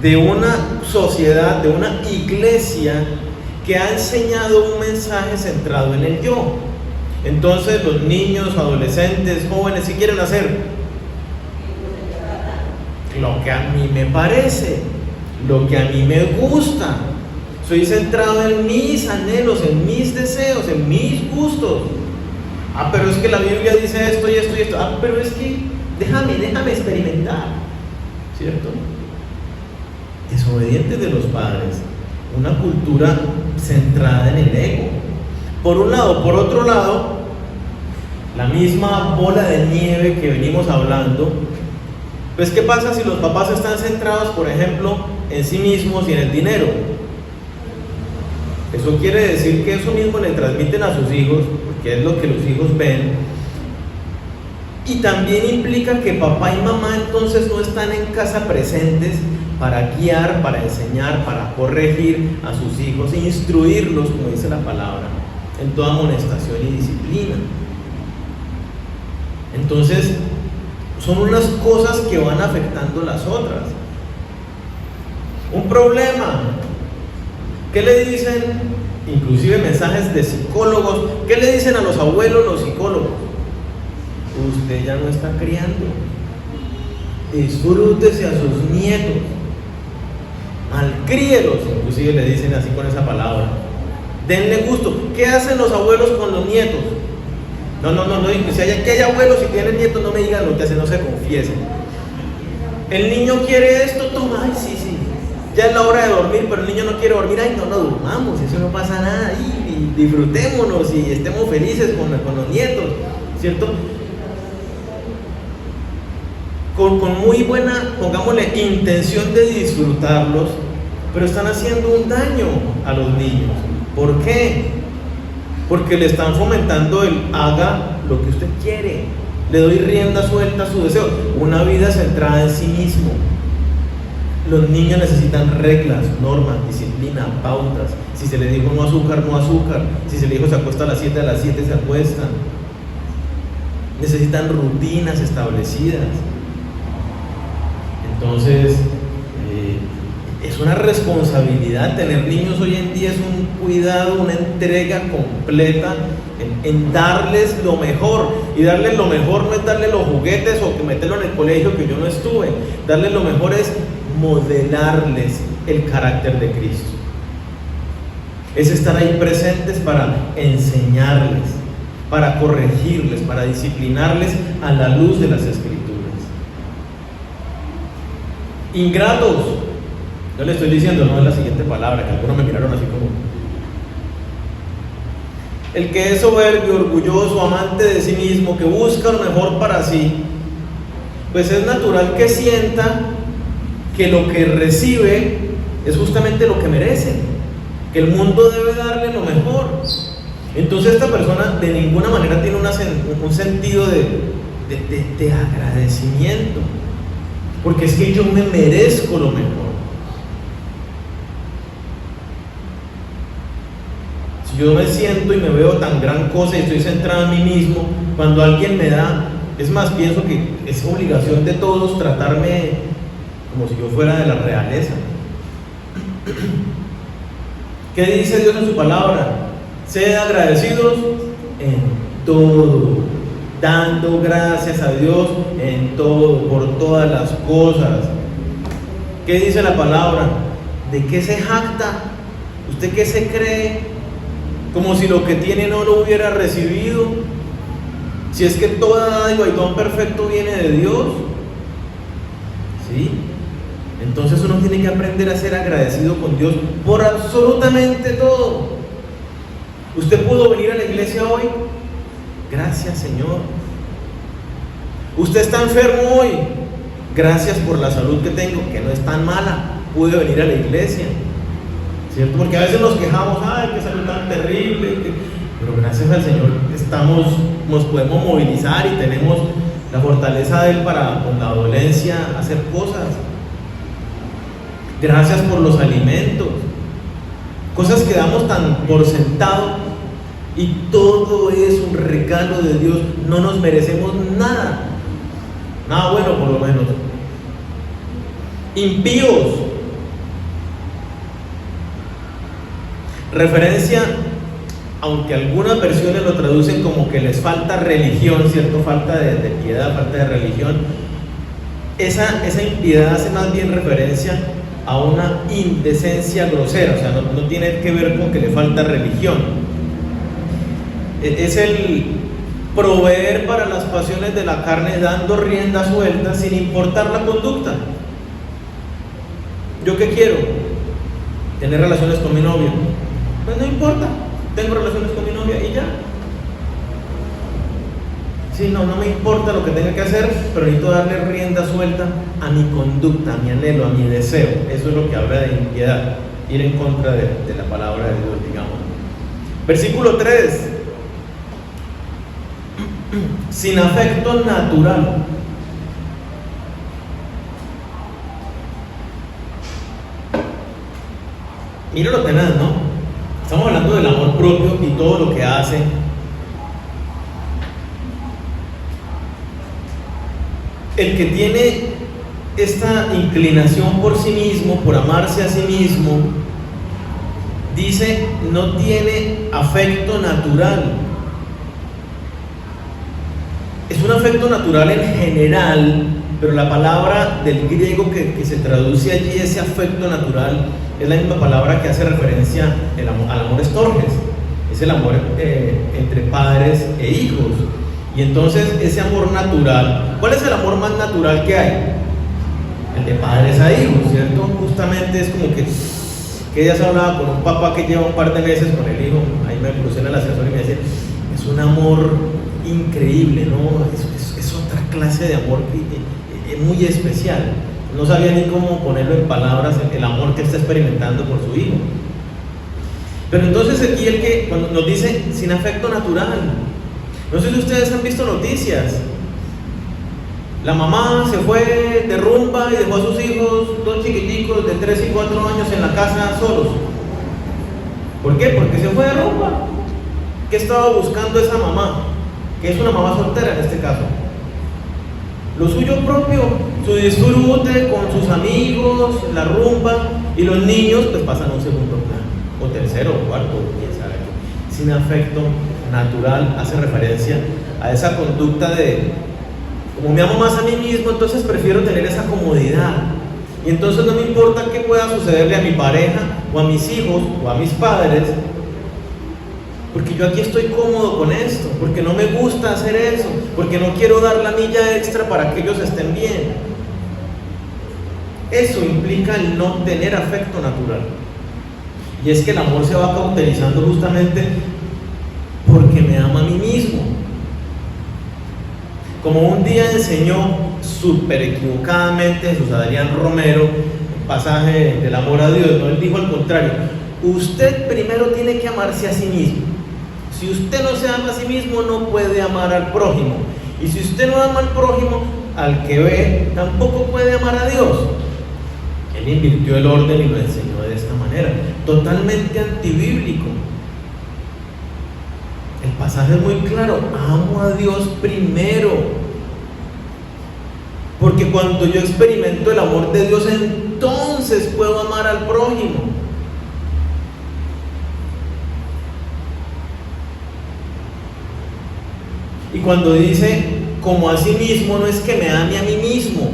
de una sociedad, de una iglesia que ha enseñado un mensaje centrado en el yo. Entonces los niños, adolescentes, jóvenes, si quieren hacer lo que a mí me parece, lo que a mí me gusta, soy centrado en mis anhelos, en mis deseos, en mis gustos. Pero es que la Biblia dice esto y esto y esto. Pero es que déjame experimentar, ¿cierto? Desobedientes de los padres, una cultura centrada en el ego, por un lado. Por otro lado, la misma bola de nieve que venimos hablando. Pues ¿qué pasa si los papás están centrados, por ejemplo, en sí mismos y en el dinero? Eso quiere decir que eso mismo le transmiten a sus hijos, porque es lo que los hijos ven. Y también implica que papá y mamá entonces no están en casa presentes para guiar, para enseñar, para corregir a sus hijos e instruirlos, como dice la palabra, en toda amonestación y disciplina. Entonces, son unas cosas que van afectando las otras. Un problema. ¿Qué le dicen? Inclusive mensajes de psicólogos. ¿Qué le dicen a los abuelos los psicólogos? Usted ya no está criando. Disfrútese a sus nietos. Malcríelos, inclusive le dicen así con esa palabra. Denle gusto. ¿Qué hacen los abuelos con los nietos? No, si hay abuelos y tienen nietos, no me digan lo que hacen, no se confiesen. El niño quiere esto, toma, ay, sí, ya es la hora de dormir, pero el niño no quiere dormir, ay, no durmamos, eso no pasa nada, y disfrutémonos y estemos felices con los nietos, ¿cierto? Con muy buena, pongámosle, intención de disfrutarlos, pero están haciendo un daño a los niños. ¿Por qué? Porque le están fomentando el haga lo que usted quiere, le doy rienda suelta a su deseo, una vida centrada en sí mismo. Los niños necesitan reglas, normas, disciplina, pautas. Si se les dijo no azúcar, no azúcar. Si se les dijo se acuesta a las 7 se acuestan. Necesitan rutinas establecidas. Entonces, es una responsabilidad. Tener niños hoy en día es un cuidado, una entrega completa en darles lo mejor. Y darles lo mejor no es darles los juguetes o que meterlo en el colegio que yo no estuve. Darles lo mejor es modelarles el carácter de Cristo. Es estar ahí presentes para enseñarles. para corregirles, para disciplinarles a la luz de las Escrituras. Ingratos, yo le estoy diciendo, no es la siguiente palabra, que algunos me miraron así como. El que es soberbio, orgulloso, amante de sí mismo, que busca lo mejor para sí, pues es natural que sienta que lo que recibe es justamente lo que merece, que el mundo debe darle lo mejor. Entonces esta persona de ninguna manera tiene un sentido de agradecimiento, porque es que yo me merezco lo mejor. Si yo me siento y me veo tan gran cosa y estoy centrado en mí mismo, cuando alguien me da, es más, pienso que es obligación de todos tratarme como si yo fuera de la realeza. ¿Qué dice Dios en su palabra? Sed agradecidos en todo, dando gracias a Dios en todo, por todas las cosas. ¿Qué dice la palabra? ¿De qué se jacta? ¿Usted qué se cree? Como si lo que tiene no lo hubiera recibido. Si es que toda dádiva y don perfecto viene de Dios. ¿Sí? Entonces uno tiene que aprender a ser agradecido con Dios por absolutamente todo. ¿Usted pudo venir a la iglesia hoy? Gracias, Señor. ¿Usted está enfermo hoy? Gracias por la salud que tengo, que no es tan mala. Pude venir a la iglesia, ¿cierto? Porque a veces nos quejamos, ay, qué salud tan terrible. Pero gracias al Señor nos podemos movilizar y tenemos la fortaleza de Él para, con la dolencia, hacer cosas. Gracias por los alimentos, cosas que damos tan por sentado, y todo es un regalo de Dios. No nos merecemos nada bueno por lo menos. Impíos, referencia, aunque algunas versiones lo traducen como que les falta religión, ¿cierto? Falta de piedad, falta de religión. Esa impiedad hace más bien referencia a una indecencia grosera, o sea, no tiene que ver con que le falta religión. Es el proveer para las pasiones de la carne, dando rienda suelta sin importar la conducta. ¿Yo qué quiero? Tener relaciones con mi novia. Pues no importa, tengo relaciones con mi novia y ya. Sí, no me importa lo que tenga que hacer, pero necesito darle rienda suelta a mi conducta, a mi anhelo, a mi deseo. Eso es lo que habla de impiedad, ir en contra de la palabra de Dios, digamos. Versículo 3. Sin afecto natural. Mira lo tenaz, ¿no? Estamos hablando del amor propio y todo lo que hace. El que tiene esta inclinación por sí mismo, por amarse a sí mismo, dice, no tiene afecto natural. Es un afecto natural en general, pero la palabra del griego que se traduce allí, ese afecto natural, es la misma palabra que hace referencia al amor estorges. Es el amor entre padres e hijos. Y entonces ese amor natural, ¿cuál es el amor más natural que hay? El de padres a hijos, ¿cierto? Justamente es como que ya se hablaba con un papá que lleva un par de meses con el hijo, ahí me crucé en el ascensor y me dice, es un amor increíble, ¿no? Es otra clase de amor muy especial. No sabía ni cómo ponerlo en palabras, el amor que está experimentando por su hijo. Pero entonces aquí cuando nos dice sin afecto natural, no sé si ustedes han visto noticias. La mamá se fue de rumba y dejó a sus hijos, dos chiquiticos de 3 y 4 años en la casa solos. ¿Por qué? Porque se fue de rumba. ¿Qué estaba buscando esa mamá? Que es una mamá soltera en este caso. Lo suyo propio, su disfrute con sus amigos, la rumba, y los niños pues pasan a un segundo plano, o tercero, o cuarto, quién sabe. Sin afecto natural, hace referencia a esa conducta de, como me amo más a mí mismo, entonces prefiero tener esa comodidad. Y entonces no me importa qué pueda sucederle a mi pareja, o a mis hijos, o a mis padres, porque yo aquí estoy cómodo con esto, porque no me gusta hacer eso, porque no quiero dar la milla extra para que ellos estén bien. Eso implica el no tener afecto natural. Y es que el amor se va cauterizando justamente porque me ama a mí mismo. Como un día enseñó súper equivocadamente Jesús Adrián Romero, el pasaje del amor a Dios, ¿no? Él dijo al contrario: usted primero tiene que amarse a sí mismo. Si usted no se ama a sí mismo, no puede amar al prójimo. Y si usted no ama al prójimo, al que ve, tampoco puede amar a Dios. Él invirtió el orden y lo enseñó de esta manera, totalmente antibíblico. El pasaje es muy claro: amo a Dios primero, porque cuando yo experimento el amor de Dios, entonces puedo amar al prójimo. Y cuando dice como a sí mismo, no es que me ame a mí mismo,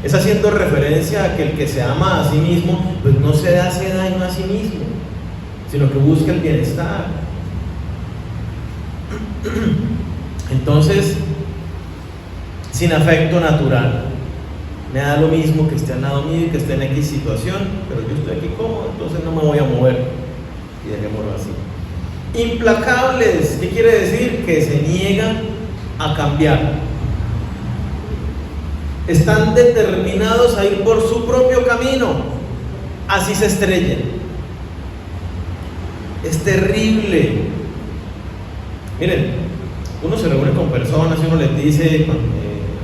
es haciendo referencia a que el que se ama a sí mismo, pues no se hace daño a sí mismo, sino que busca el bienestar. Entonces, sin afecto natural, me da lo mismo que esté al lado mío y que esté en X situación, pero yo estoy aquí cómodo, entonces no me voy a mover, y dejémoslo así. Implacables, ¿qué quiere decir? Que se niegan a cambiar. Están determinados a ir por su propio camino, así se estrellen. Es terrible. Miren, uno se reúne con personas y uno les dice,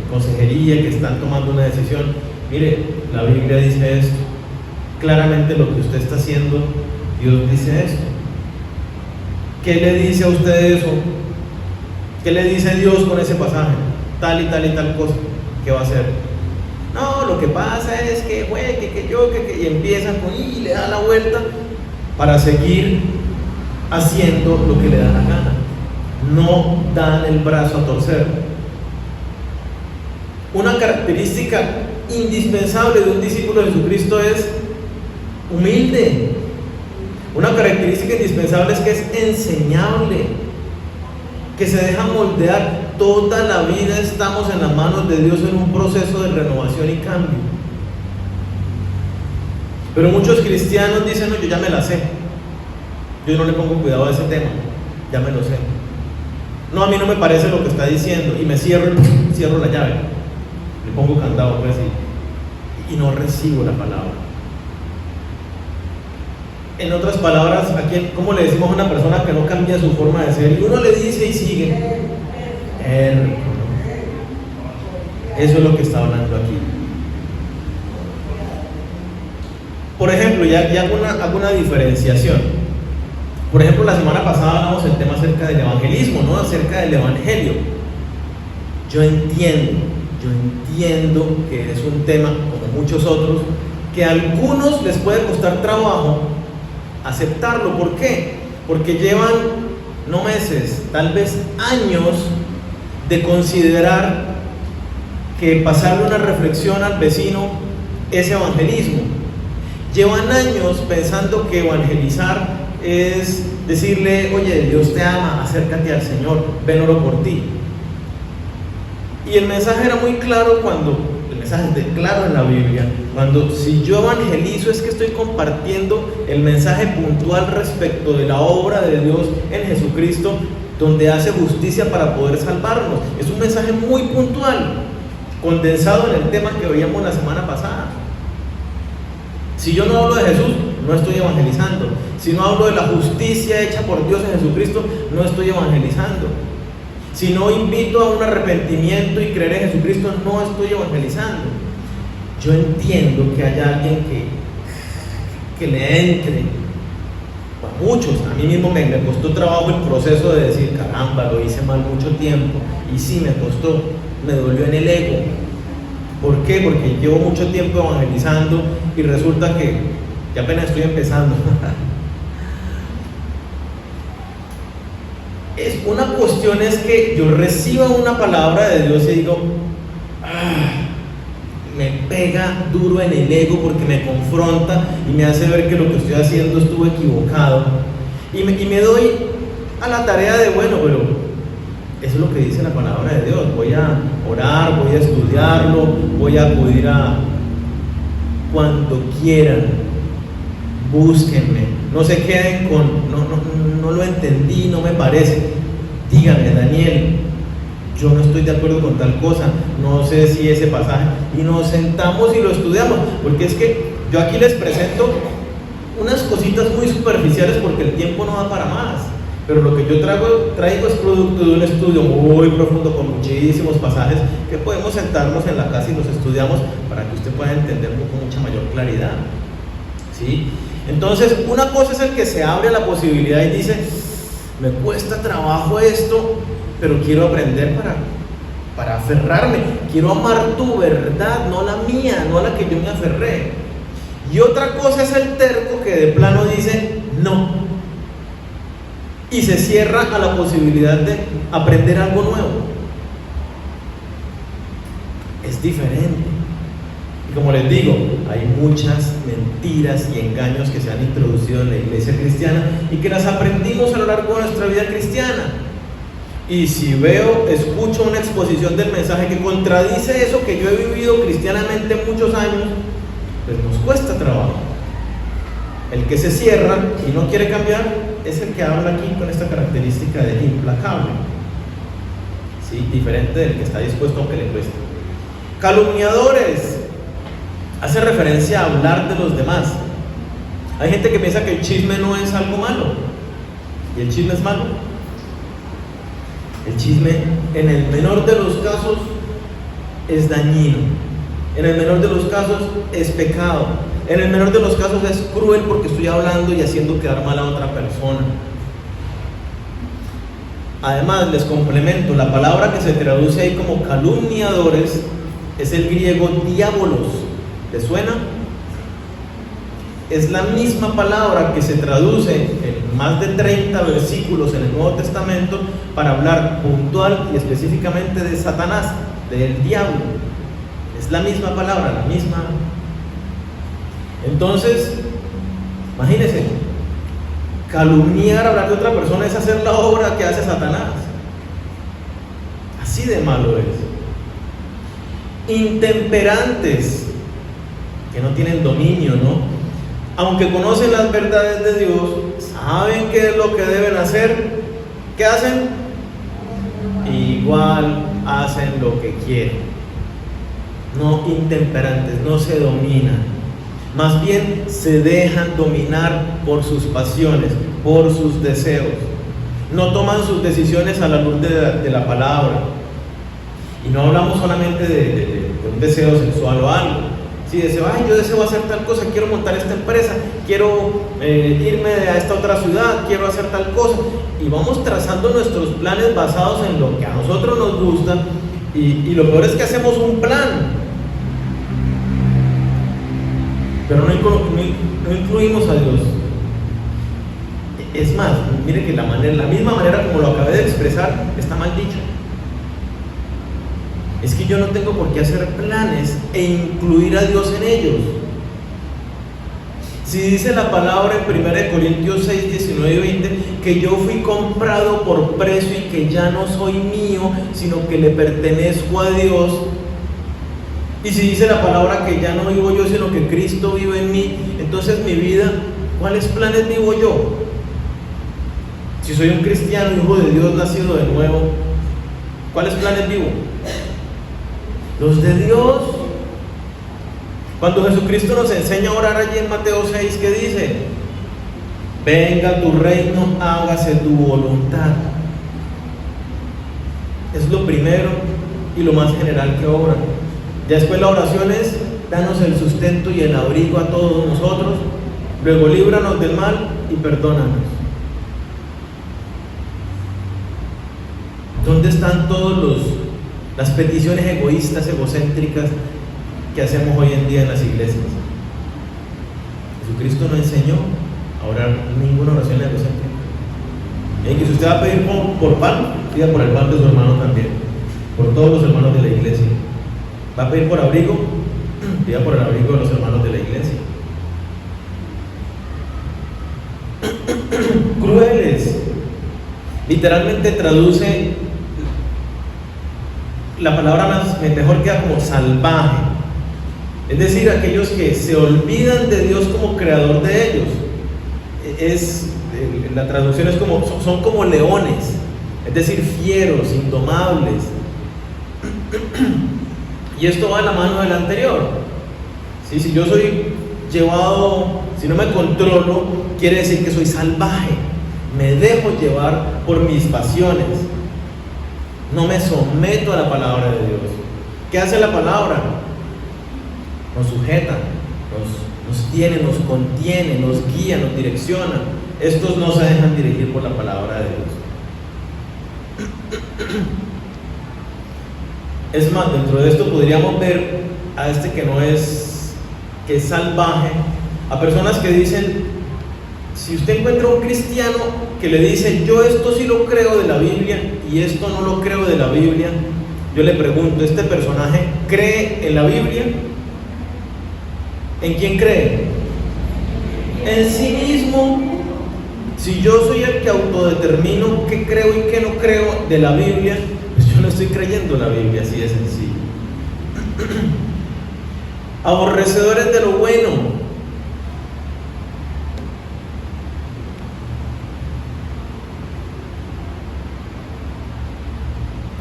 consejería, que están tomando una decisión: mire, la Biblia dice esto, claramente lo que usted está haciendo, Dios dice esto. ¿Qué le dice a usted eso? ¿Qué le dice Dios con ese pasaje? Tal y tal y tal cosa. ¿Qué va a hacer? No, lo que pasa es que, güey, y empiezan con y le da la vuelta para seguir haciendo lo que le da la gana. No dan el brazo a torcer. Una característica indispensable de un discípulo de Jesucristo es humilde. Una característica indispensable es que es enseñable, que se deja moldear. Toda la vida estamos en las manos de Dios en un proceso de renovación y cambio. Pero muchos cristianos dicen: no, yo ya me la sé, yo no le pongo cuidado a ese tema, ya me lo sé. No, a mí no me parece lo que está diciendo, y me cierro la llave, le pongo candado pues, y no recibo la palabra. En otras palabras, aquí, ¿cómo le decimos a una persona que no cambia su forma de ser? Y uno le dice y sigue. Eso es lo que está hablando aquí. Por ejemplo, ya hago una diferenciación. Por ejemplo, la semana pasada hablamos el tema acerca del evangelismo, ¿no? Acerca del evangelio. Yo entiendo que es un tema, como muchos otros, que a algunos les puede costar trabajo aceptarlo. ¿Por qué? Porque llevan no meses, tal vez años, de considerar que pasarle una reflexión al vecino es evangelismo. Llevan años pensando que evangelizar es decirle: oye, Dios te ama, acércate al Señor, ven, oro por ti. Y el mensaje era muy claro el mensaje es claro en la Biblia, cuando si yo evangelizo es que estoy compartiendo el mensaje puntual respecto de la obra de Dios en Jesucristo, donde hace justicia para poder salvarnos. Es un mensaje muy puntual, condensado en el tema que veíamos la semana pasada. Si yo no hablo de Jesús, no estoy evangelizando. Si no hablo de la justicia hecha por Dios en Jesucristo, no estoy evangelizando. Si no invito a un arrepentimiento y creer en Jesucristo, no estoy evangelizando. Yo entiendo que haya alguien que le entre. A muchos, a mí mismo me costó trabajo el proceso de decir: caramba, lo hice mal mucho tiempo. Y sí, me costó, me dolió en el ego. ¿Por qué? Porque llevo mucho tiempo evangelizando y resulta que apenas estoy empezando. Una cuestión es que yo reciba una palabra de Dios y digo: me pega duro en el ego porque me confronta y me hace ver que lo que estoy haciendo estuvo equivocado, y me doy a la tarea de, bueno, pero eso es lo que dice la palabra de Dios. Voy a orar, voy a estudiarlo, voy a acudir a cuando quieran, búsquenme, no se queden con no lo entendí, no me parece. Díganme, Daniel, yo no estoy de acuerdo con tal cosa, no sé si ese pasaje, y nos sentamos y lo estudiamos, porque es que yo aquí les presento unas cositas muy superficiales porque el tiempo no da para más, pero lo que yo traigo es producto de un estudio muy profundo con muchísimos pasajes que podemos sentarnos en la casa y los estudiamos para que usted pueda entender con mucha mayor claridad, ¿sí? Entonces, una cosa es el que se abre a la posibilidad y dice, me cuesta trabajo esto, pero quiero aprender para aferrarme, quiero amar tu verdad, no la mía, no a la que yo me aferré. Y otra cosa es el terco que de plano dice no, y se cierra a la posibilidad de aprender algo nuevo. Es diferente. Y como les digo, hay muchas mentiras y engaños que se han introducido en la iglesia cristiana y que las aprendimos a lo largo de nuestra vida cristiana. Y si escucho una exposición del mensaje que contradice eso que yo he vivido cristianamente muchos años, pues nos cuesta trabajo. El que se cierra y no quiere cambiar es el que habla aquí con esta característica de implacable, ¿sí? Diferente del que está dispuesto aunque le cueste. Calumniadores. Hace referencia a hablar de los demás. Hay gente que piensa que el chisme no es algo malo, y el chisme es malo. El chisme, en el menor de los casos, es dañino. En el menor de los casos, es pecado. En el menor de los casos, es cruel porque estoy hablando y haciendo quedar mal a otra persona. Además, les complemento, la palabra que se traduce ahí como calumniadores es el griego diabolos. ¿Les suena? Es la misma palabra que se traduce en más de 30 versículos en el Nuevo Testamento para hablar puntual y específicamente de Satanás, del diablo. Es la misma palabra, la misma. Entonces, imagínense, calumniar, hablar de otra persona es hacer la obra que hace Satanás. Así de malo es. Intemperantes, que no tienen dominio, ¿no? Aunque conocen las verdades de Dios, saben qué es lo que deben hacer. ¿Qué hacen? Igual hacen lo que quieren. No intemperantes, no se dominan. Más bien se dejan dominar por sus pasiones, por sus deseos. No toman sus decisiones a la luz de la palabra. Y no hablamos solamente de un deseo sexual o algo. Si deseo, yo deseo hacer tal cosa, quiero montar esta empresa, quiero irme a esta otra ciudad, quiero hacer tal cosa, y vamos trazando nuestros planes basados en lo que a nosotros nos gusta, y lo peor es que hacemos un plan, pero no incluimos a Dios. Es más, mire que la misma manera como lo acabé de expresar está mal dicho. Es que yo no tengo por qué hacer planes e incluir a Dios en ellos. Si dice la palabra en 1 Corintios 6, 19 y 20, que yo fui comprado por precio y que ya no soy mío, sino que le pertenezco a Dios. Y si dice la palabra que ya no vivo yo, sino que Cristo vive en mí, entonces mi vida, ¿cuáles planes vivo yo? Si soy un cristiano, hijo de Dios, nacido de nuevo, ¿cuáles planes vivo? Los de Dios. Cuando Jesucristo nos enseña a orar allí en Mateo 6, ¿qué dice? Venga tu reino, hágase tu voluntad. Es lo primero y lo más general que obra. Ya después la oración es, danos el sustento y el abrigo a todos nosotros, luego líbranos del mal y perdónanos. ¿Dónde están todas las peticiones egoístas, egocéntricas que hacemos hoy en día en las iglesias? Jesucristo no enseñó a orar ninguna oración egocéntrica. Y que si usted va a pedir por pan, pida por el pan de su hermano también, por todos los hermanos de la iglesia. Va a pedir por abrigo, pida por el abrigo de los hermanos de la iglesia. Crueles. Literalmente traduce, la palabra mejor queda como salvaje, es decir, aquellos que se olvidan de Dios como creador de ellos. La traducción es como, son como leones, es decir, fieros, indomables. Y esto va de la mano del anterior. ¿Sí? Si yo soy llevado, si no me controlo, quiere decir que soy salvaje, me dejo llevar por mis pasiones, no me someto a la palabra de Dios. ¿Qué hace la palabra? Nos sujeta, nos tiene, nos contiene, nos guía, nos direcciona. Estos no se dejan dirigir por la palabra de Dios. Es más, dentro de esto podríamos ver a este que es salvaje, a personas que dicen, si usted encuentra un cristiano que le dice, yo esto sí lo creo de la Biblia y esto no lo creo de la Biblia, yo le pregunto, ¿este personaje cree en la Biblia? ¿En quién cree? En sí mismo. Si yo soy el que autodetermino qué creo y qué no creo de la Biblia, pues yo no estoy creyendo en la Biblia, así de sencillo. Aborrecedores de lo bueno.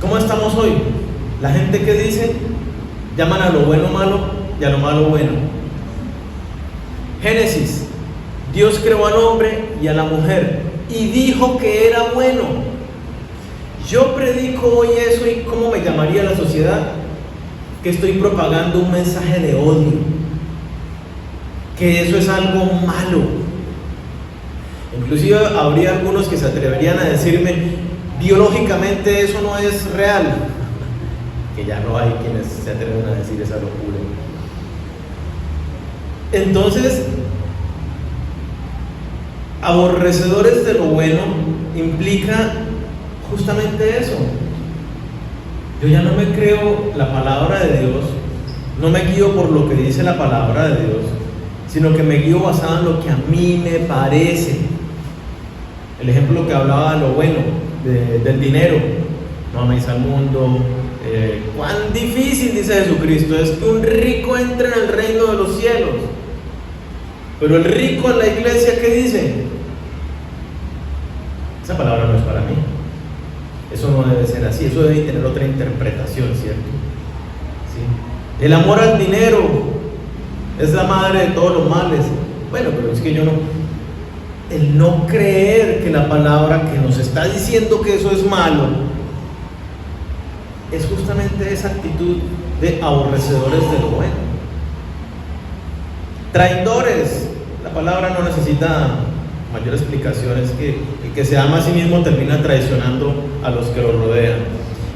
¿Cómo estamos hoy? La gente que dice, llaman a lo bueno malo y a lo malo bueno. Génesis, Dios creó al hombre y a la mujer y dijo que era bueno. Yo predico hoy eso, y ¿cómo me llamaría la sociedad? Que estoy propagando un mensaje de odio, que eso es algo malo. Inclusive habría algunos que se atreverían a decirme, biológicamente eso no es real, que ya no hay quienes se atreven a decir esa locura. Entonces, aborrecedores de lo bueno implica justamente eso. Yo ya no me creo la palabra de Dios, no me guío por lo que dice la palabra de Dios, sino que me guío basado en lo que a mí me parece. El ejemplo que hablaba de lo bueno, del dinero, no améis al mundo. Cuán difícil, dice Jesucristo, es que un rico entre en el reino de los cielos. Pero el rico en la iglesia, ¿qué dice? Esa palabra no es para mí. Eso no debe ser así, eso debe tener otra interpretación, ¿cierto? ¿Sí? El amor al dinero es la madre de todos los males. Bueno, pero es que yo no. El no creer que la palabra que nos está diciendo que eso es malo es justamente esa actitud de aborrecedores de lo bueno. Traidores, la palabra no necesita mayor explicación, es que el que se ama a sí mismo termina traicionando a los que lo rodean.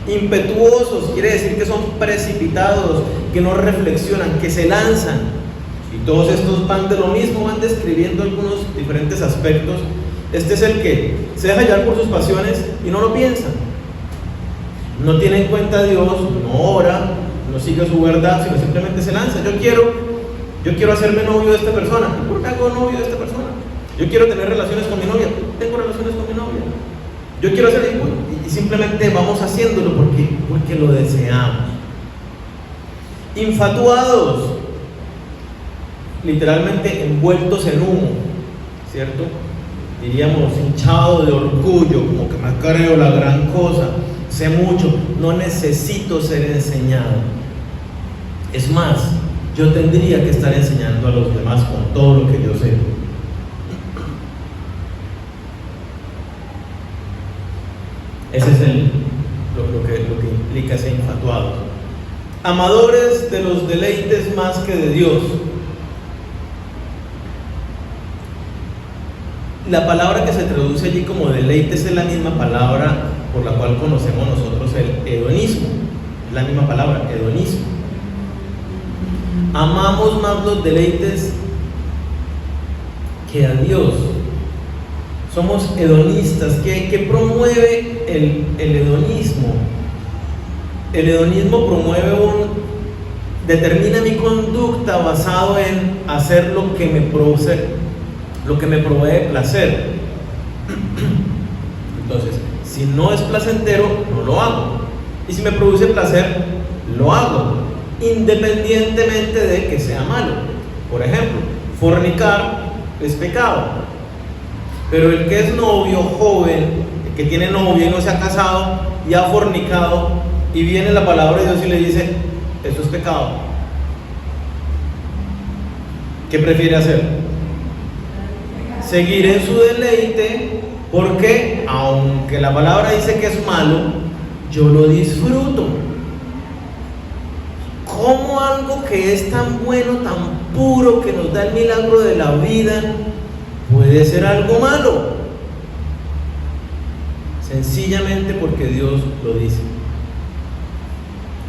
Impetuosos, quiere decir que son precipitados, que no reflexionan, que se lanzan. Y todos estos van de lo mismo, van describiendo algunos diferentes aspectos. Este es el que se deja llevar por sus pasiones y no lo piensa. No tiene en cuenta a Dios, no ora, no sigue su verdad, sino simplemente se lanza. Yo quiero hacerme novio de esta persona. ¿Por qué hago novio de esta persona? Yo quiero tener relaciones con mi novia. Tengo relaciones con mi novia. Yo quiero hacer hijo. Y simplemente vamos haciéndolo porque lo deseamos. Infatuados, literalmente envueltos en humo, ¿cierto? Diríamos hinchado de orgullo, como que me creo la gran cosa, sé mucho, no necesito ser enseñado. Es más, yo tendría que estar enseñando a los demás con todo lo que yo sé. Ese es lo que implica ser infatuado. Amadores de los deleites más que de Dios. La palabra que se traduce allí como deleites es la misma palabra por la cual conocemos nosotros el hedonismo. Es la misma palabra, hedonismo. Amamos más los deleites que a Dios. Somos hedonistas. ¿Qué promueve el hedonismo? El hedonismo determina mi conducta basado en hacer lo que me provee placer. Entonces, Si no es placentero, no lo hago. Y si me produce placer, lo hago, independientemente de que sea malo. Por ejemplo, fornicar es pecado. Pero el que es novio, joven, el que tiene novia y no se ha casado y ha fornicado, y viene la palabra de Dios y le dice, eso es pecado, ¿qué prefiere hacer? Seguir en su deleite, porque aunque la palabra dice que es malo, yo lo disfruto. ¿Cómo algo que es tan bueno, tan puro, que nos da el milagro de la vida, puede ser algo malo? Sencillamente porque Dios lo dice.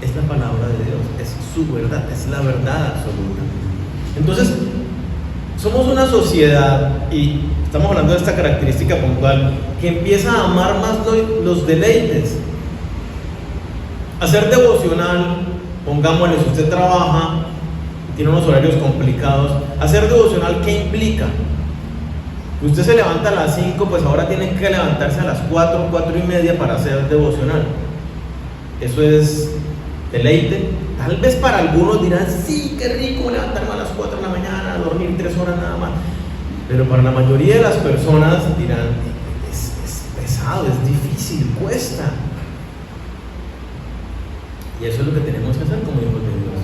Es la palabra de Dios, es su verdad, es la verdad absoluta. Entonces, somos una sociedad, y estamos hablando de esta característica puntual, que empieza a amar más los deleites. Hacer devocional, pongámosle, si usted trabaja, tiene unos horarios complicados, hacer devocional, ¿qué implica? Usted se levanta a las 5, pues ahora tiene que levantarse a las 4, 4 y media para hacer devocional. Eso es deleite. Tal vez para algunos dirán, sí, qué rico levantarme a las 4 de la mañana, dormir 3 horas nada más. Pero para la mayoría de las personas dirán, es pesado, es difícil, cuesta. Y eso es lo que tenemos que hacer como hijos de Dios.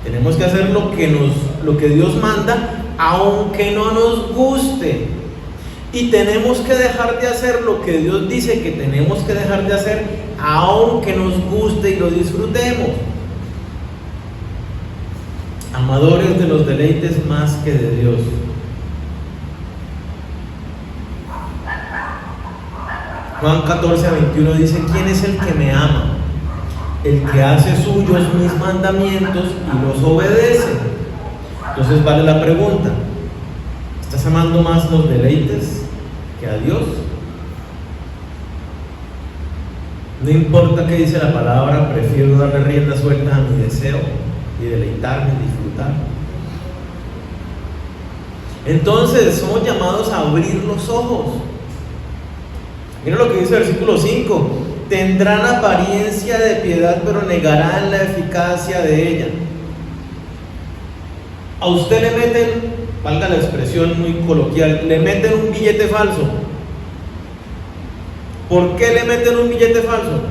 Tenemos que hacer lo que Dios manda, aunque no nos guste. Y tenemos que dejar de hacer lo que Dios dice que tenemos que dejar de hacer, aunque nos guste y lo disfrutemos. Amadores de los deleites más que de Dios. Juan 14:21 dice, ¿quién es el que me ama? El que hace suyos mis mandamientos y los obedece. Entonces vale la pregunta, ¿estás amando más los deleites que a Dios? No importa qué dice la palabra, prefiero darle rienda suelta a mi deseo y deleitarme y disfrutar. Entonces somos llamados a abrir los ojos. Miren lo que dice el versículo 5: tendrán apariencia de piedad, pero negarán la eficacia de ella. A usted le meten, valga la expresión muy coloquial, le meten un billete falso. ¿Por qué le meten un billete falso?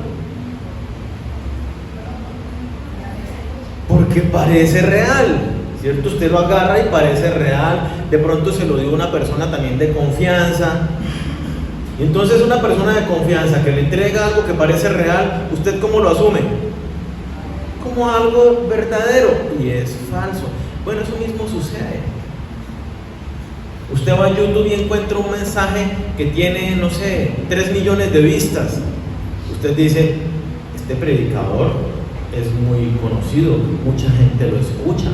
Porque parece real, ¿cierto? Usted lo agarra y parece real. De pronto se lo dio una persona también de confianza. Y entonces una persona de confianza que le entrega algo que parece real, ¿usted cómo lo asume? Como algo verdadero, y es falso. Bueno, eso mismo sucede. Usted va a YouTube y encuentra un mensaje que tiene, no sé, 3 millones de vistas. Usted dice, este predicador es muy conocido, mucha gente lo escucha.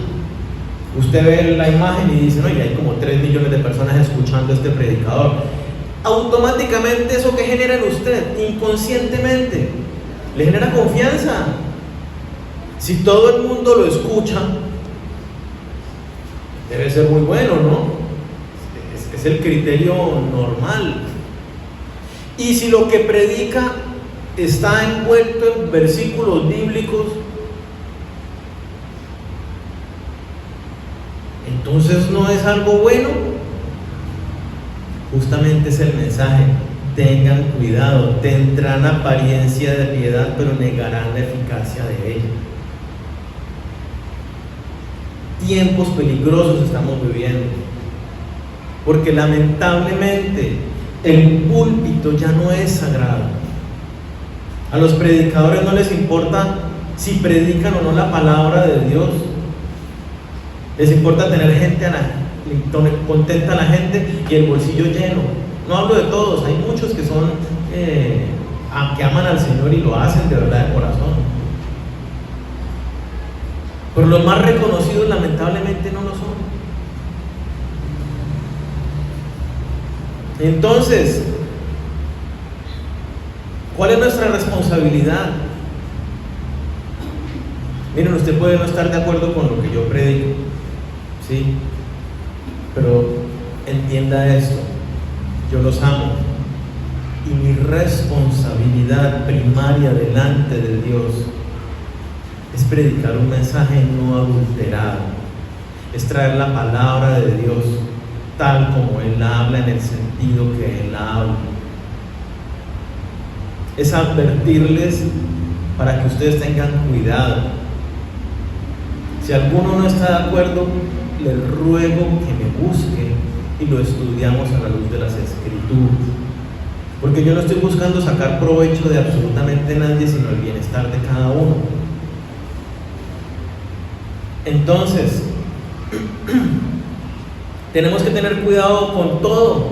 Usted ve la imagen y dice, no, y hay como 3 millones de personas escuchando a este predicador. Automáticamente, ¿eso que genera en usted? Inconscientemente le genera confianza. Si todo el mundo lo escucha, debe ser muy bueno, ¿no? Es el criterio normal. Y si lo que predica está envuelto en versículos bíblicos, entonces no es algo bueno. Justamente es el mensaje: tengan cuidado, tendrán apariencia de piedad, pero negarán la eficacia de ella. Tiempos peligrosos estamos viviendo, porque lamentablemente el púlpito ya no es sagrado. A los predicadores no les importa si predican o no la palabra de Dios. Les importa tener gente contenta a la gente y el bolsillo lleno. No hablo de todos, hay muchos que son que aman al Señor y lo hacen de verdad de corazón, pero los más reconocidos lamentablemente no lo son. Entonces, ¿cuál es nuestra responsabilidad? Miren, usted puede no estar de acuerdo con lo que yo predico, ¿sí? Pero entienda esto: yo los amo, Y mi responsabilidad primaria delante de Dios es predicar un mensaje no adulterado, es traer la palabra de Dios tal como Él la habla, en el sentido que Él la habla. Es advertirles para que ustedes tengan cuidado. Si alguno no está de acuerdo, les ruego que me busque y lo estudiamos a la luz de las Escrituras. Porque yo no estoy buscando sacar provecho de absolutamente nadie, sino el bienestar de cada uno. Entonces, tenemos que tener cuidado con todo.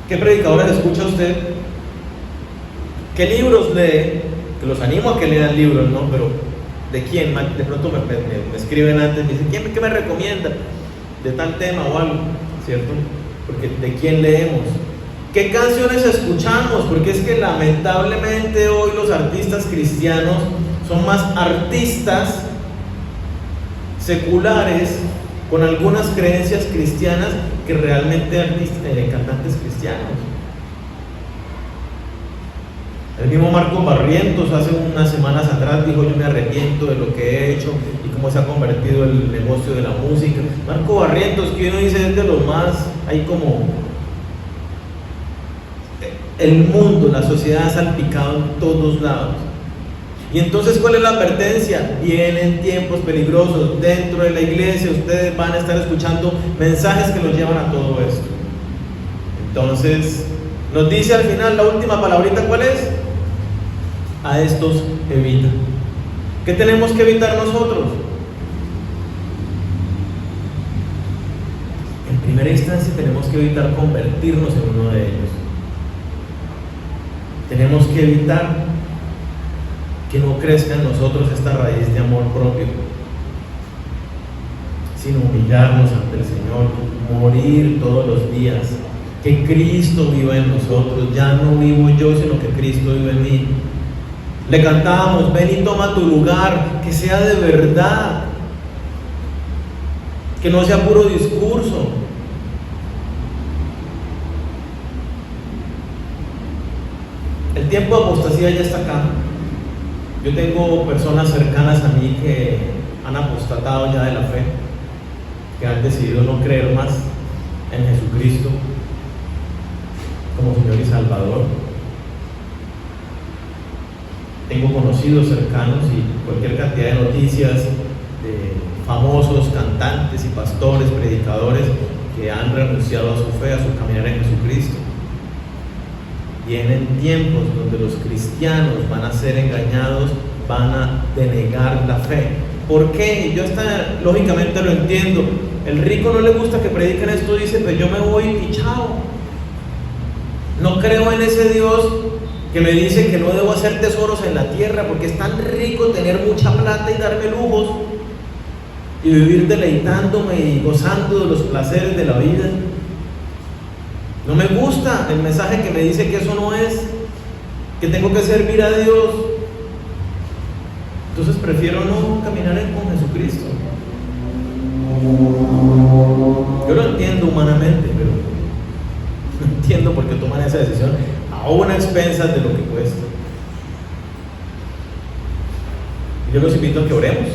¿Qué predicadores escucha usted? ¿Qué libros lee? Que los animo a que lean libros, ¿no? Pero ¿de quién? De pronto me escriben antes, me dicen, ¿qué me recomienda? De tal tema o algo, ¿cierto? Porque ¿de quién leemos? ¿Qué canciones escuchamos? Porque es que lamentablemente hoy los artistas cristianos son más artistas seculares con algunas creencias cristianas que realmente cantantes cristianos. El mismo Marcos Barrientos hace unas semanas atrás dijo: yo me arrepiento de lo que he hecho y cómo se ha convertido el negocio de la música. Marcos Barrientos, que uno dice es de los más, hay como el mundo, la sociedad ha salpicado en todos lados. Y entonces, ¿cuál es la advertencia? Vienen tiempos peligrosos. Dentro de la iglesia ustedes van a estar escuchando mensajes que los llevan a todo esto. Entonces, nos dice al final la última palabrita, ¿cuál es? A estos evita. ¿Qué tenemos que evitar nosotros? En primera instancia tenemos que evitar convertirnos en uno de ellos. Tenemos que evitar que no crezca en nosotros esta raíz de amor propio, sino humillarnos ante el Señor, morir todos los días, que Cristo viva en nosotros. Ya no vivo yo, sino que Cristo vive en mí. Le cantábamos: ven y toma tu lugar, que sea de verdad, que no sea puro discurso. El tiempo de apostasía ya está acá. Yo tengo personas cercanas a mí que han apostatado ya de la fe, que han decidido no creer más en Jesucristo como Señor y Salvador. Tengo conocidos cercanos y cualquier cantidad de noticias de famosos cantantes y pastores, predicadores que han renunciado a su fe, a su caminar en Jesucristo. Vienen tiempos donde los cristianos van a ser engañados, van a denegar la fe. ¿Por qué? Yo hasta lógicamente lo entiendo. El rico no le gusta que prediquen esto, dice: pues yo me voy y chao. No creo en ese Dios que me dice que no debo hacer tesoros en la tierra, porque es tan rico tener mucha plata y darme lujos y vivir deleitándome y gozando de los placeres de la vida. No me gusta el mensaje que me dice que eso no es, que tengo que servir a Dios. Entonces prefiero no caminar con Jesucristo. Yo lo entiendo humanamente, pero no entiendo por qué toman esa decisión aún a expensas de lo que cuesta. Yo los invito a que oremos.